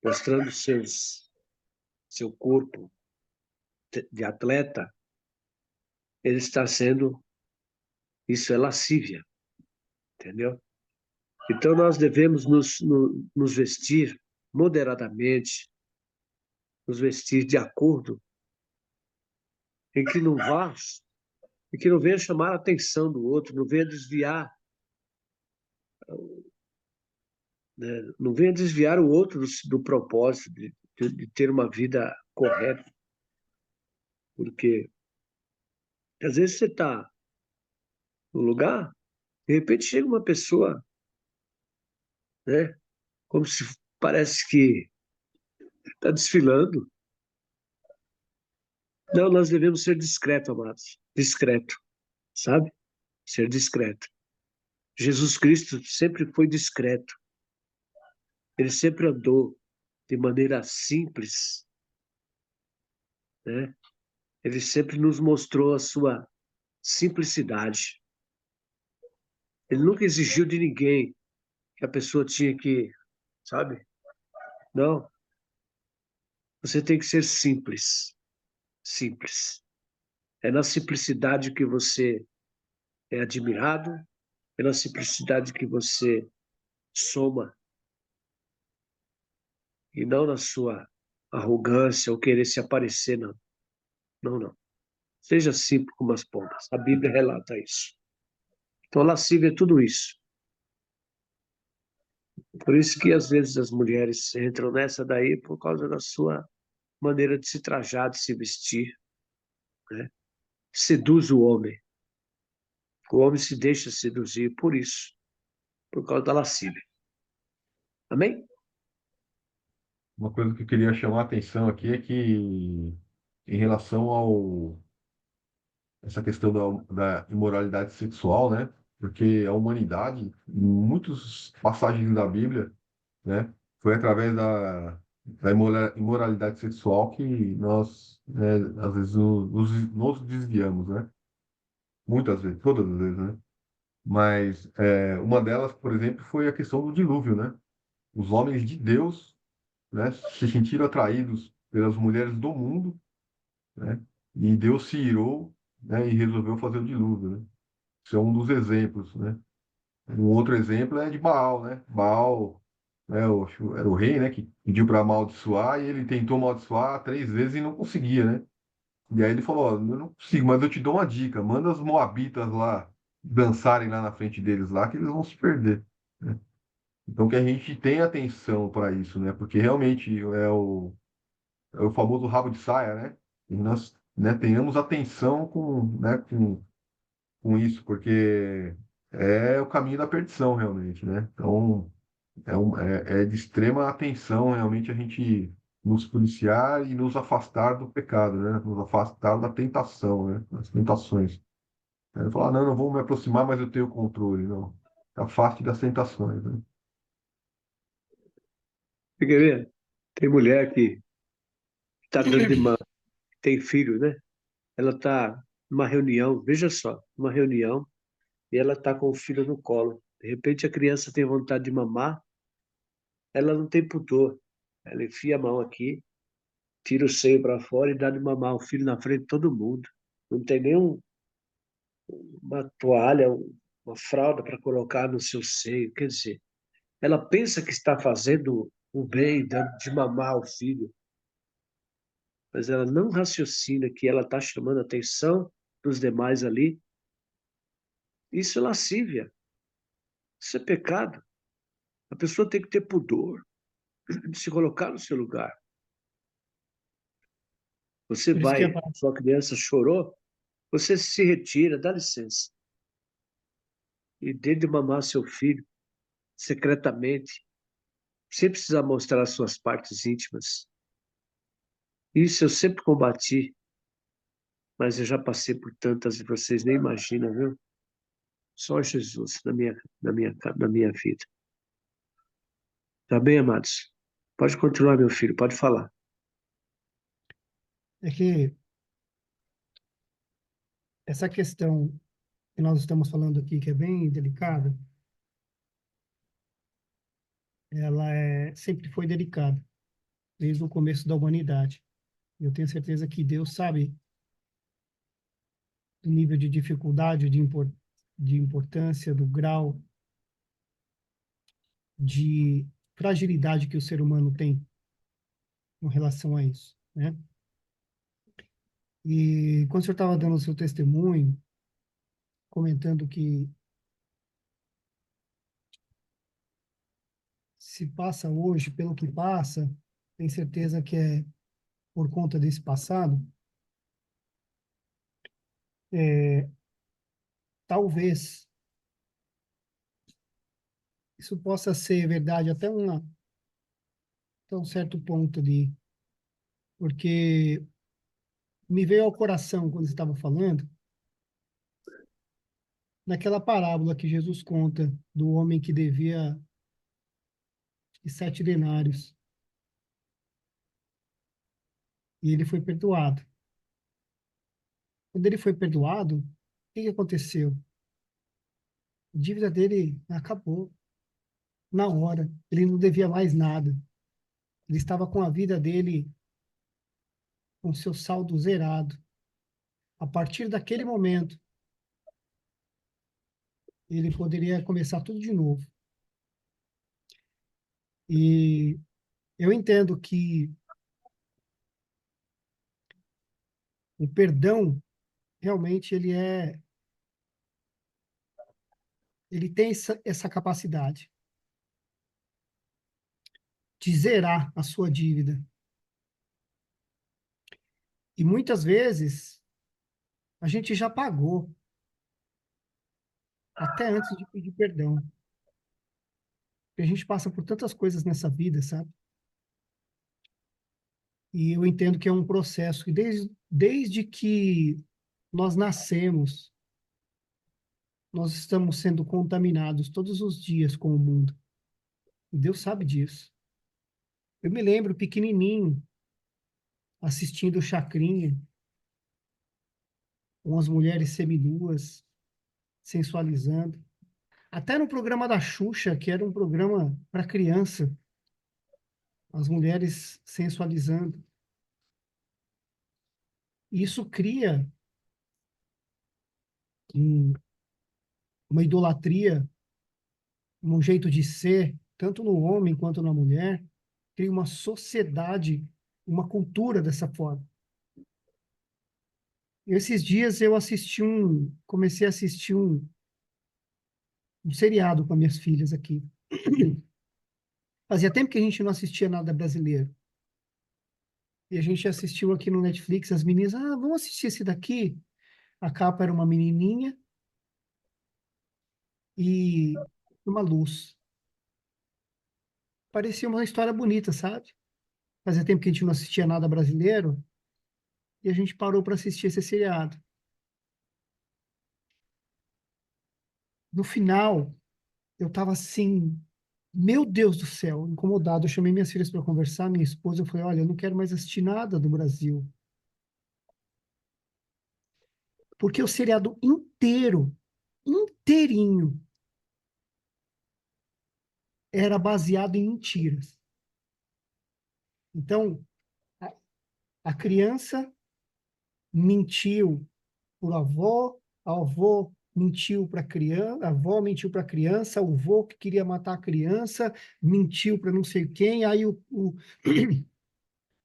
mostrando seu corpo de atleta, ele está sendo, isso é lascívia, entendeu? Então nós devemos nos vestir moderadamente, nos vestir de acordo, em que não vá, em que não venha chamar a atenção do outro, não venha desviar, né? Não venha desviar o outro do propósito de ter uma vida correta, porque às vezes você está no lugar, de repente chega uma pessoa, né? Como se parece que está desfilando. Não, nós devemos ser discretos, amados. Discreto, sabe? Ser discreto. Jesus Cristo sempre foi discreto. Ele sempre andou de maneira simples, né? Ele sempre nos mostrou a sua simplicidade. Ele nunca exigiu de ninguém que a pessoa tinha que, sabe? Não, você tem que ser simples. Simples. É na simplicidade que você é admirado, é na simplicidade que você soma, e não na sua arrogância ou querer se aparecer, não. Não, não. Seja simples como as pombas. A Bíblia relata isso. Então, a lascívia é tudo isso. Por isso que, às vezes, as mulheres entram nessa daí por causa da sua maneira de se trajar, de se vestir, né? Seduz o homem. O homem se deixa seduzir por isso, por causa da lascívia. Amém? uma coisa que eu queria chamar a atenção aqui é que, em relação ao essa questão da imoralidade sexual, né? Porque a humanidade, em muitas passagens da Bíblia, né, foi através da imoralidade sexual que nós, né, às vezes, nos desviamos, né? Muitas vezes, todas as vezes, né? Mas uma delas, por exemplo, foi a questão do dilúvio, né? Os homens de Deus, né, se sentiram atraídos pelas mulheres do mundo, né? E Deus se irou, né, e resolveu fazer o dilúvio, né? Isso é um dos exemplos, né? Um outro exemplo é de Baal, né? Baal, né, era o rei, né, que pediu para amaldiçoar e ele tentou amaldiçoar 3 vezes e não conseguia, né? E aí ele falou, ó, eu não consigo, mas eu te dou uma dica, manda os moabitas lá dançarem lá na frente deles lá que eles vão se perder, né? Então que a gente tenha atenção para isso, né? Porque realmente é o famoso rabo de saia, né? E nós, né, tenhamos atenção com isso, porque é o caminho da perdição, realmente, né? Então, é de extrema atenção, realmente, a gente nos policiar e nos afastar do pecado, né? Nos afastar da tentação, né? Das tentações. Aí falar, não, não vou me aproximar, mas eu tenho controle. Não. Afaste das tentações, né? Você quer ver? Tem mulher que está dando de mão, tem filho, né? Ela está numa reunião, veja só, numa reunião, e ela está com o filho no colo. De repente a criança tem vontade de mamar, ela não tem pudor. Ela enfia a mão aqui, tira o seio para fora e dá de mamar ao filho na frente de todo mundo. Não tem nem uma toalha, uma fralda para colocar no seu seio. Quer dizer, ela pensa que está fazendo o bem, dando de mamar ao filho, mas ela não raciocina que ela está chamando a atenção dos demais ali. Isso é lascívia, isso é pecado. A pessoa tem que ter pudor. de se colocar no seu lugar. Você Por isso que vai, sua criança chorou, você se retira, dá licença. E dê de mamar seu filho, secretamente, sem precisar mostrar suas partes íntimas. Isso eu sempre combati, mas eu já passei por tantas e vocês nem imaginam, viu? Só Jesus na minha vida. Tá bem, amados? Pode continuar, meu filho, pode falar. é que essa questão que nós estamos falando aqui, que é bem delicada, sempre foi delicada, desde o começo da humanidade. Eu tenho certeza que Deus sabe do nível de dificuldade, de importância, do grau de fragilidade que o ser humano tem com relação a isso, né? E quando o senhor estava dando o seu testemunho, comentando que se passa hoje pelo que passa, tem certeza que é por conta desse passado, talvez isso possa ser verdade até um certo ponto ali, porque me veio ao coração quando você estava falando, naquela parábola que Jesus conta do homem que devia de 7 denários, e ele foi perdoado. Quando ele foi perdoado, o que aconteceu? A dívida dele acabou na hora. Ele não devia mais nada. Ele estava com a vida dele com seu saldo zerado. A partir daquele momento, ele poderia começar tudo de novo. E eu entendo que o perdão realmente ele tem essa capacidade de zerar a sua dívida. E muitas vezes a gente já pagou até antes de pedir perdão. Porque a gente passa por tantas coisas nessa vida, sabe? E eu entendo que é um processo que desde que nós nascemos, nós estamos sendo contaminados todos os dias com o mundo. E Deus sabe disso. Eu me lembro pequenininho, assistindo Chacrinha, com as mulheres seminuas, sensualizando. Até no programa da Xuxa, que era um programa para criança, as mulheres sensualizando. E isso cria uma idolatria, um jeito de ser, tanto no homem quanto na mulher, cria uma sociedade, uma cultura dessa forma. Esses dias eu comecei a assistir um seriado com as minhas filhas aqui. Fazia tempo que a gente não assistia nada brasileiro. E a gente assistiu aqui no Netflix, as meninas, vamos assistir esse daqui. A capa era uma menininha e uma luz. Parecia uma história bonita, sabe? Fazia tempo que a gente não assistia nada brasileiro e a gente parou para assistir esse seriado. No final, eu estava assim, meu Deus do céu, incomodado. Eu chamei minhas filhas para conversar, minha esposa, eu falei, olha, eu não quero mais assistir nada do Brasil. Porque o seriado inteiro, inteirinho, era baseado em mentiras. Então, a criança mentiu para a avó mentiu para a criança, a avó mentiu para a criança, o avô que queria matar a criança mentiu para não sei quem, aí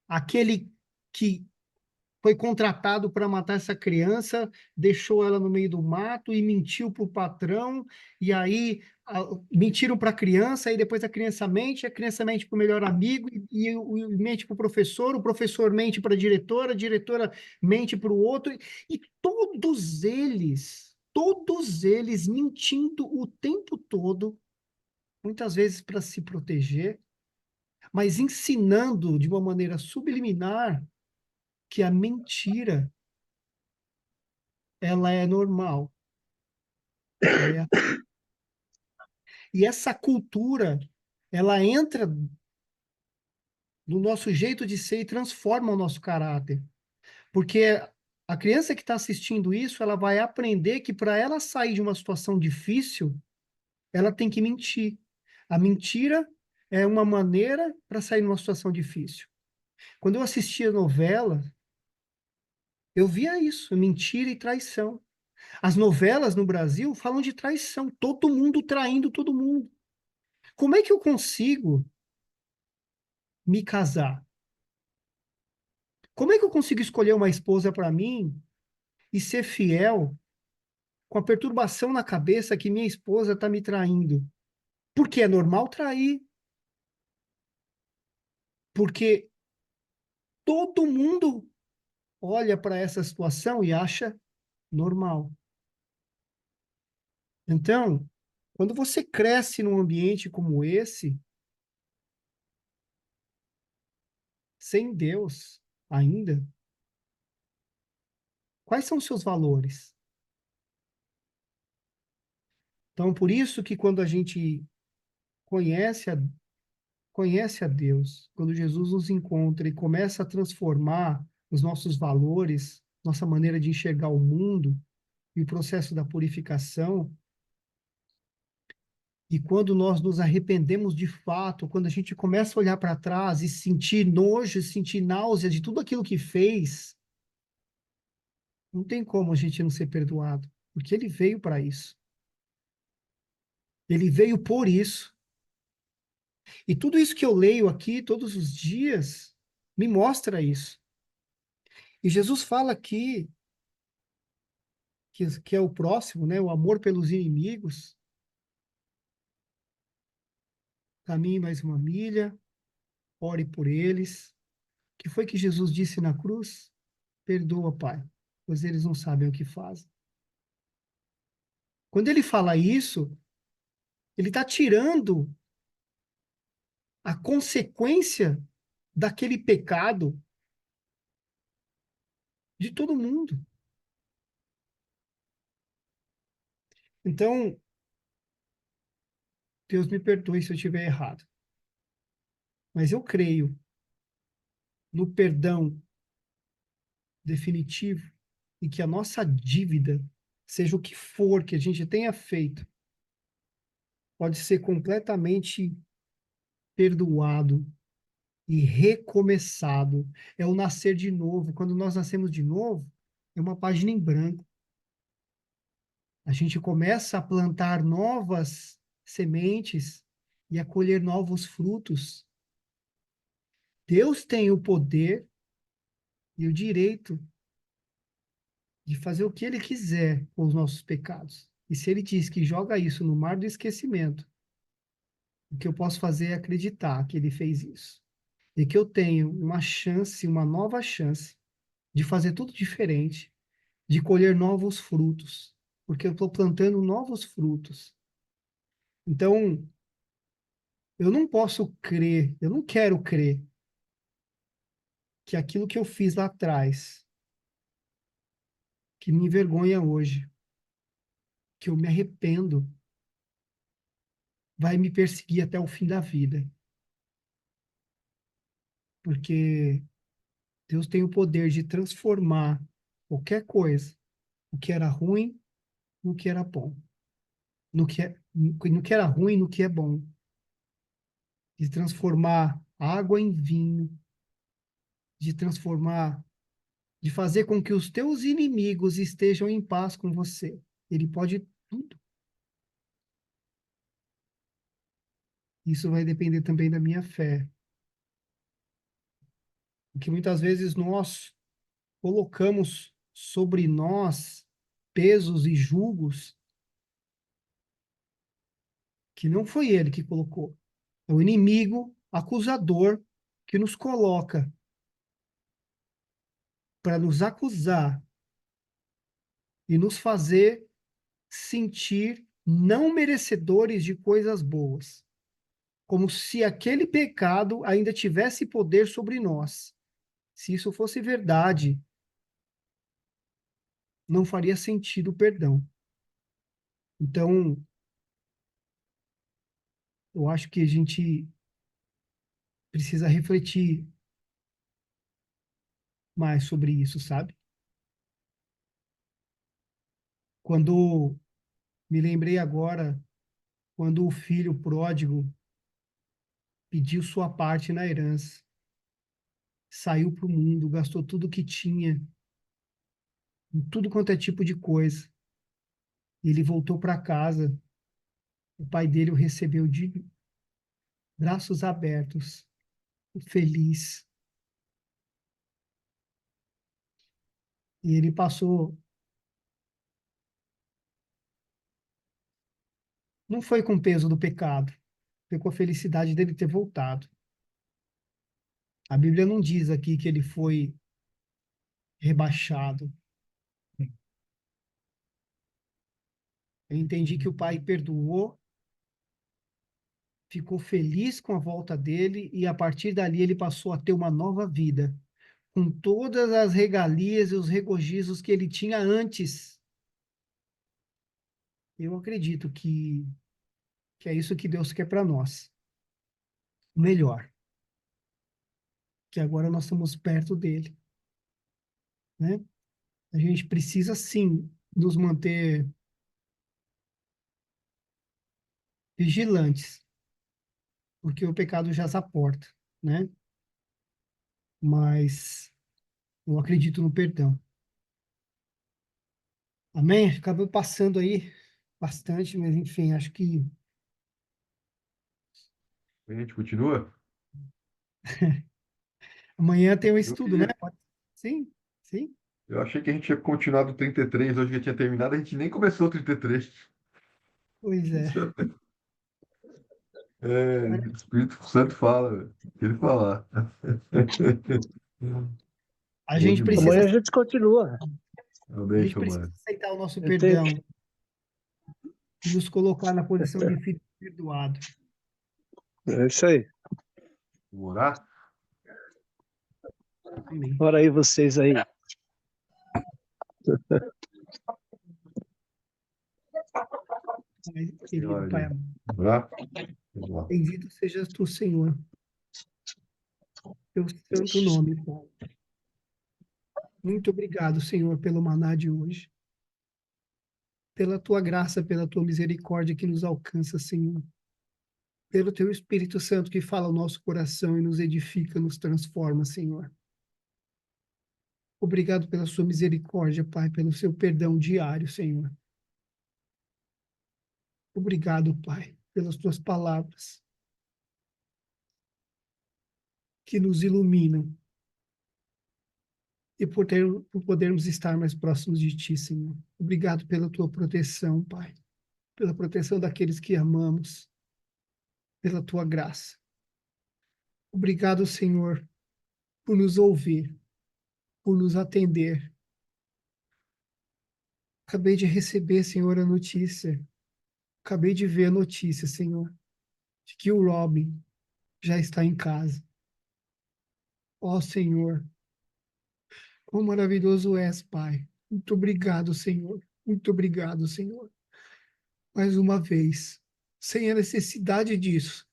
aquele que foi contratado para matar essa criança, deixou ela no meio do mato e mentiu para o patrão, e aí mentiram para a criança, a criança mente para o melhor amigo, e mente para o professor mente para a diretora mente para o outro, e todos eles mentindo o tempo todo, muitas vezes para se proteger, mas ensinando de uma maneira subliminar que a mentira ela é normal. Ela é... E essa cultura, ela entra no nosso jeito de ser e transforma o nosso caráter. Porque a criança que está assistindo isso, ela vai aprender que para ela sair de uma situação difícil, ela tem que mentir. A mentira é uma maneira para sair de uma situação difícil. Quando eu assistia novela, eu via isso, mentira e traição. As novelas no Brasil falam de traição, todo mundo traindo todo mundo. Como é que eu consigo me casar? Como é que eu consigo escolher uma esposa para mim e ser fiel com a perturbação na cabeça que minha esposa está me traindo? Porque é normal trair. Porque todo mundo olha para essa situação e acha normal. Então, quando você cresce num ambiente como esse, sem Deus ainda, quais são os seus valores? Então, por isso que quando a gente conhece a, conhece a Deus, quando Jesus nos encontra e começa a transformar os nossos valores, nossa maneira de enxergar o mundo e o processo da purificação, e quando nós nos arrependemos de fato, quando a gente começa a olhar para trás e sentir nojo, sentir náusea de tudo aquilo que fez, não tem como a gente não ser perdoado, porque ele veio para isso. Ele veio por isso. E tudo isso que eu leio aqui todos os dias me mostra isso. E Jesus fala aqui que é o próximo, né? O amor pelos inimigos. Caminhe mais uma milha, ore por eles. O que foi que Jesus disse na cruz? Perdoa, Pai, pois eles não sabem o que fazem. Quando ele fala isso, ele está tirando a consequência daquele pecado de todo mundo. Então, Deus me perdoe se eu estiver errado. Mas eu creio no perdão definitivo e que a nossa dívida, seja o que for que a gente tenha feito, pode ser completamente perdoado e recomeçado. É o nascer de novo. Quando nós nascemos de novo, é uma página em branco. A gente começa a plantar novas sementes e a colher novos frutos. Deus tem o poder e o direito de fazer o que ele quiser com os nossos pecados. E se ele diz que joga isso no mar do esquecimento, o que eu posso fazer é acreditar que ele fez isso. E que eu tenho uma chance, uma nova chance, de fazer tudo diferente, de colher novos frutos, porque eu estou plantando novos frutos. Então, eu não posso crer, eu não quero crer que aquilo que eu fiz lá atrás, que me envergonha hoje, que eu me arrependo, vai me perseguir até o fim da vida. Porque Deus tem o poder de transformar qualquer coisa, o que era ruim, no que era bom. No que era ruim, no que é bom. De transformar água em vinho, de transformar, de fazer com que os teus inimigos estejam em paz com você. Ele pode tudo. Isso vai depender também da minha fé. Porque muitas vezes nós colocamos sobre nós pesos e julgos que não foi ele que colocou. É o inimigo acusador que nos coloca para nos acusar e nos fazer sentir não merecedores de coisas boas, como se aquele pecado ainda tivesse poder sobre nós. Se isso fosse verdade, não faria sentido o perdão. Então, eu acho que a gente precisa refletir mais sobre isso, sabe? Quando me lembrei agora, quando o filho pródigo pediu sua parte na herança, saiu para o mundo, gastou tudo que tinha, em tudo quanto é tipo de coisa. Ele voltou para casa, o pai dele o recebeu de braços abertos, feliz. E ele passou, não foi com o peso do pecado, foi com a felicidade dele ter voltado. A Bíblia não diz aqui que ele foi rebaixado. Eu entendi que o pai perdoou, ficou feliz com a volta dele e a partir dali ele passou a ter uma nova vida, com todas as regalias e os regozijos que ele tinha antes. Eu acredito que é isso que Deus quer para nós. O melhor. Que agora nós estamos perto dele, né? A gente precisa sim nos manter vigilantes, porque o pecado já se porta, né? Mas eu acredito no perdão. Amém? Acabou passando aí bastante, mas enfim, acho que A gente continua? amanhã tem um Eu estudo, né? queria. Sim, sim, Eu achei que a gente tinha continuado o 33, hoje que tinha terminado, a gente nem começou o 33. pois é. É, o Espírito Santo fala, velho. Ele falar. A Bom gente demais. Amanhã precisa, a gente continua. a Amém, gente precisa chamando. aceitar o nosso Eu tenho perdão que... e nos colocar na posição de filho perdoado. É isso aí. Vamos orar? Amém. Ora aí vocês aí. Pai querido, Senhora Pai ali. amado, Vamos orar? Vamos lá. bendito sejas tu, Senhor, teu santo nome, Pai. Muito obrigado, Senhor, pelo maná de hoje, pela tua graça, pela tua misericórdia que nos alcança, Senhor, pelo teu Espírito Santo que fala ao nosso coração e nos edifica, nos transforma, Senhor. Obrigado pela sua misericórdia, Pai, pelo seu perdão diário, Senhor. Obrigado, Pai, pelas tuas palavras que nos iluminam e por podermos estar mais próximos de Ti, Senhor. Obrigado pela tua proteção, Pai, pela proteção daqueles que amamos, pela tua graça. Obrigado, Senhor, por nos ouvir, por nos atender. Acabei de receber, Senhor, a notícia. Acabei de ver a notícia, Senhor, de que o Robin já está em casa. Ó, Senhor, quão maravilhoso és, Pai. Muito obrigado, Senhor. Muito obrigado, Senhor. Mais uma vez, sem a necessidade disso,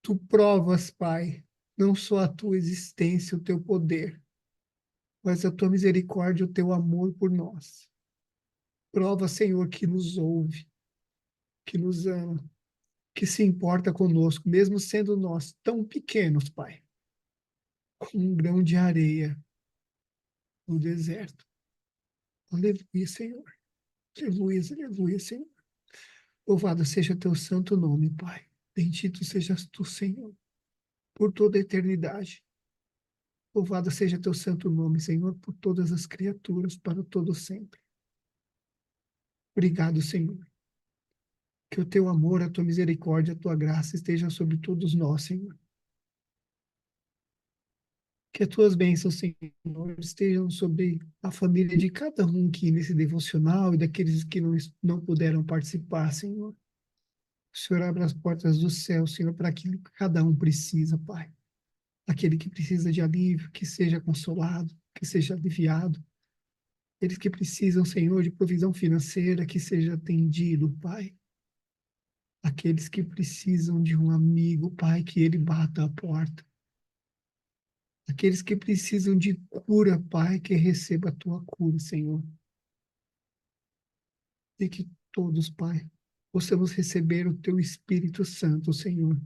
tu provas, Pai, não só a tua existência, o teu poder, mas a tua misericórdia, o teu amor por nós. Prova, Senhor, que nos ouve, que nos ama, que se importa conosco, mesmo sendo nós tão pequenos, Pai, como um grão de areia no deserto. Aleluia, Senhor. Aleluia, aleluia, Senhor. Louvado seja teu santo nome, Pai. Bendito sejas tu, Senhor, por toda a eternidade. Louvado seja teu santo nome, Senhor, por todas as criaturas, para todo sempre. Obrigado, Senhor. Que o teu amor, a tua misericórdia, a tua graça estejam sobre todos nós, Senhor. Que as tuas bênçãos, Senhor, estejam sobre a família de cada um aqui nesse devocional e daqueles que não puderam participar, Senhor. O Senhor abre as portas do céu, Senhor, para aquilo que cada um precisa, Pai. Aquele que precisa de alívio, que seja consolado, que seja aliviado. Aqueles que precisam, Senhor, de provisão financeira, que seja atendido, Pai. Aqueles que precisam de um amigo, Pai, que ele bata a porta. Aqueles que precisam de cura, Pai, que receba a tua cura, Senhor. E que todos, Pai, possamos receber o teu Espírito Santo, Senhor,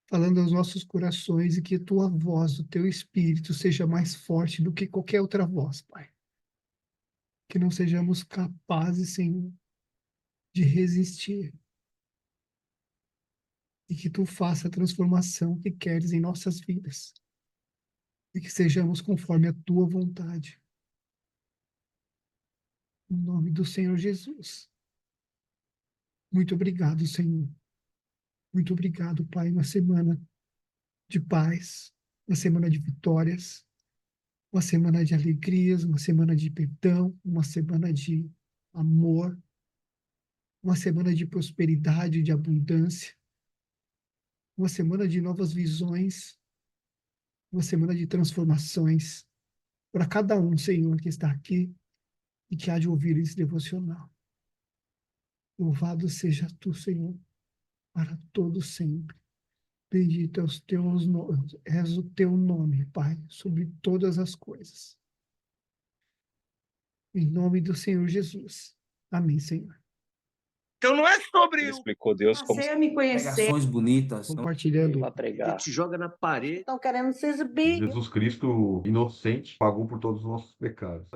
falando aos nossos corações, e que a tua voz, o teu Espírito, seja mais forte do que qualquer outra voz, Pai. Que não sejamos capazes, Senhor, de resistir. E que tu faça a transformação que queres em nossas vidas. E que sejamos conforme a tua vontade. Em nome do Senhor Jesus. Muito obrigado, Senhor. Muito obrigado, Pai, uma semana de paz, uma semana de vitórias, uma semana de alegrias, uma semana de perdão, uma semana de amor, uma semana de prosperidade, de abundância, uma semana de novas visões, uma semana de transformações para cada um, Senhor, que está aqui e que há de ouvir esse devocional. Louvado seja tu, Senhor, para todo sempre. Bendito és o teu nome, Pai, sobre todas as coisas. Em nome do Senhor Jesus. Amém, Senhor. Então não é sobre Ele o explicou Deus como Você me conhecer. Pregações bonitas. Compartilhando. para Ele pregar. te joga na parede. Estão querendo se exibir. Jesus Cristo, inocente, pagou por todos os nossos pecados.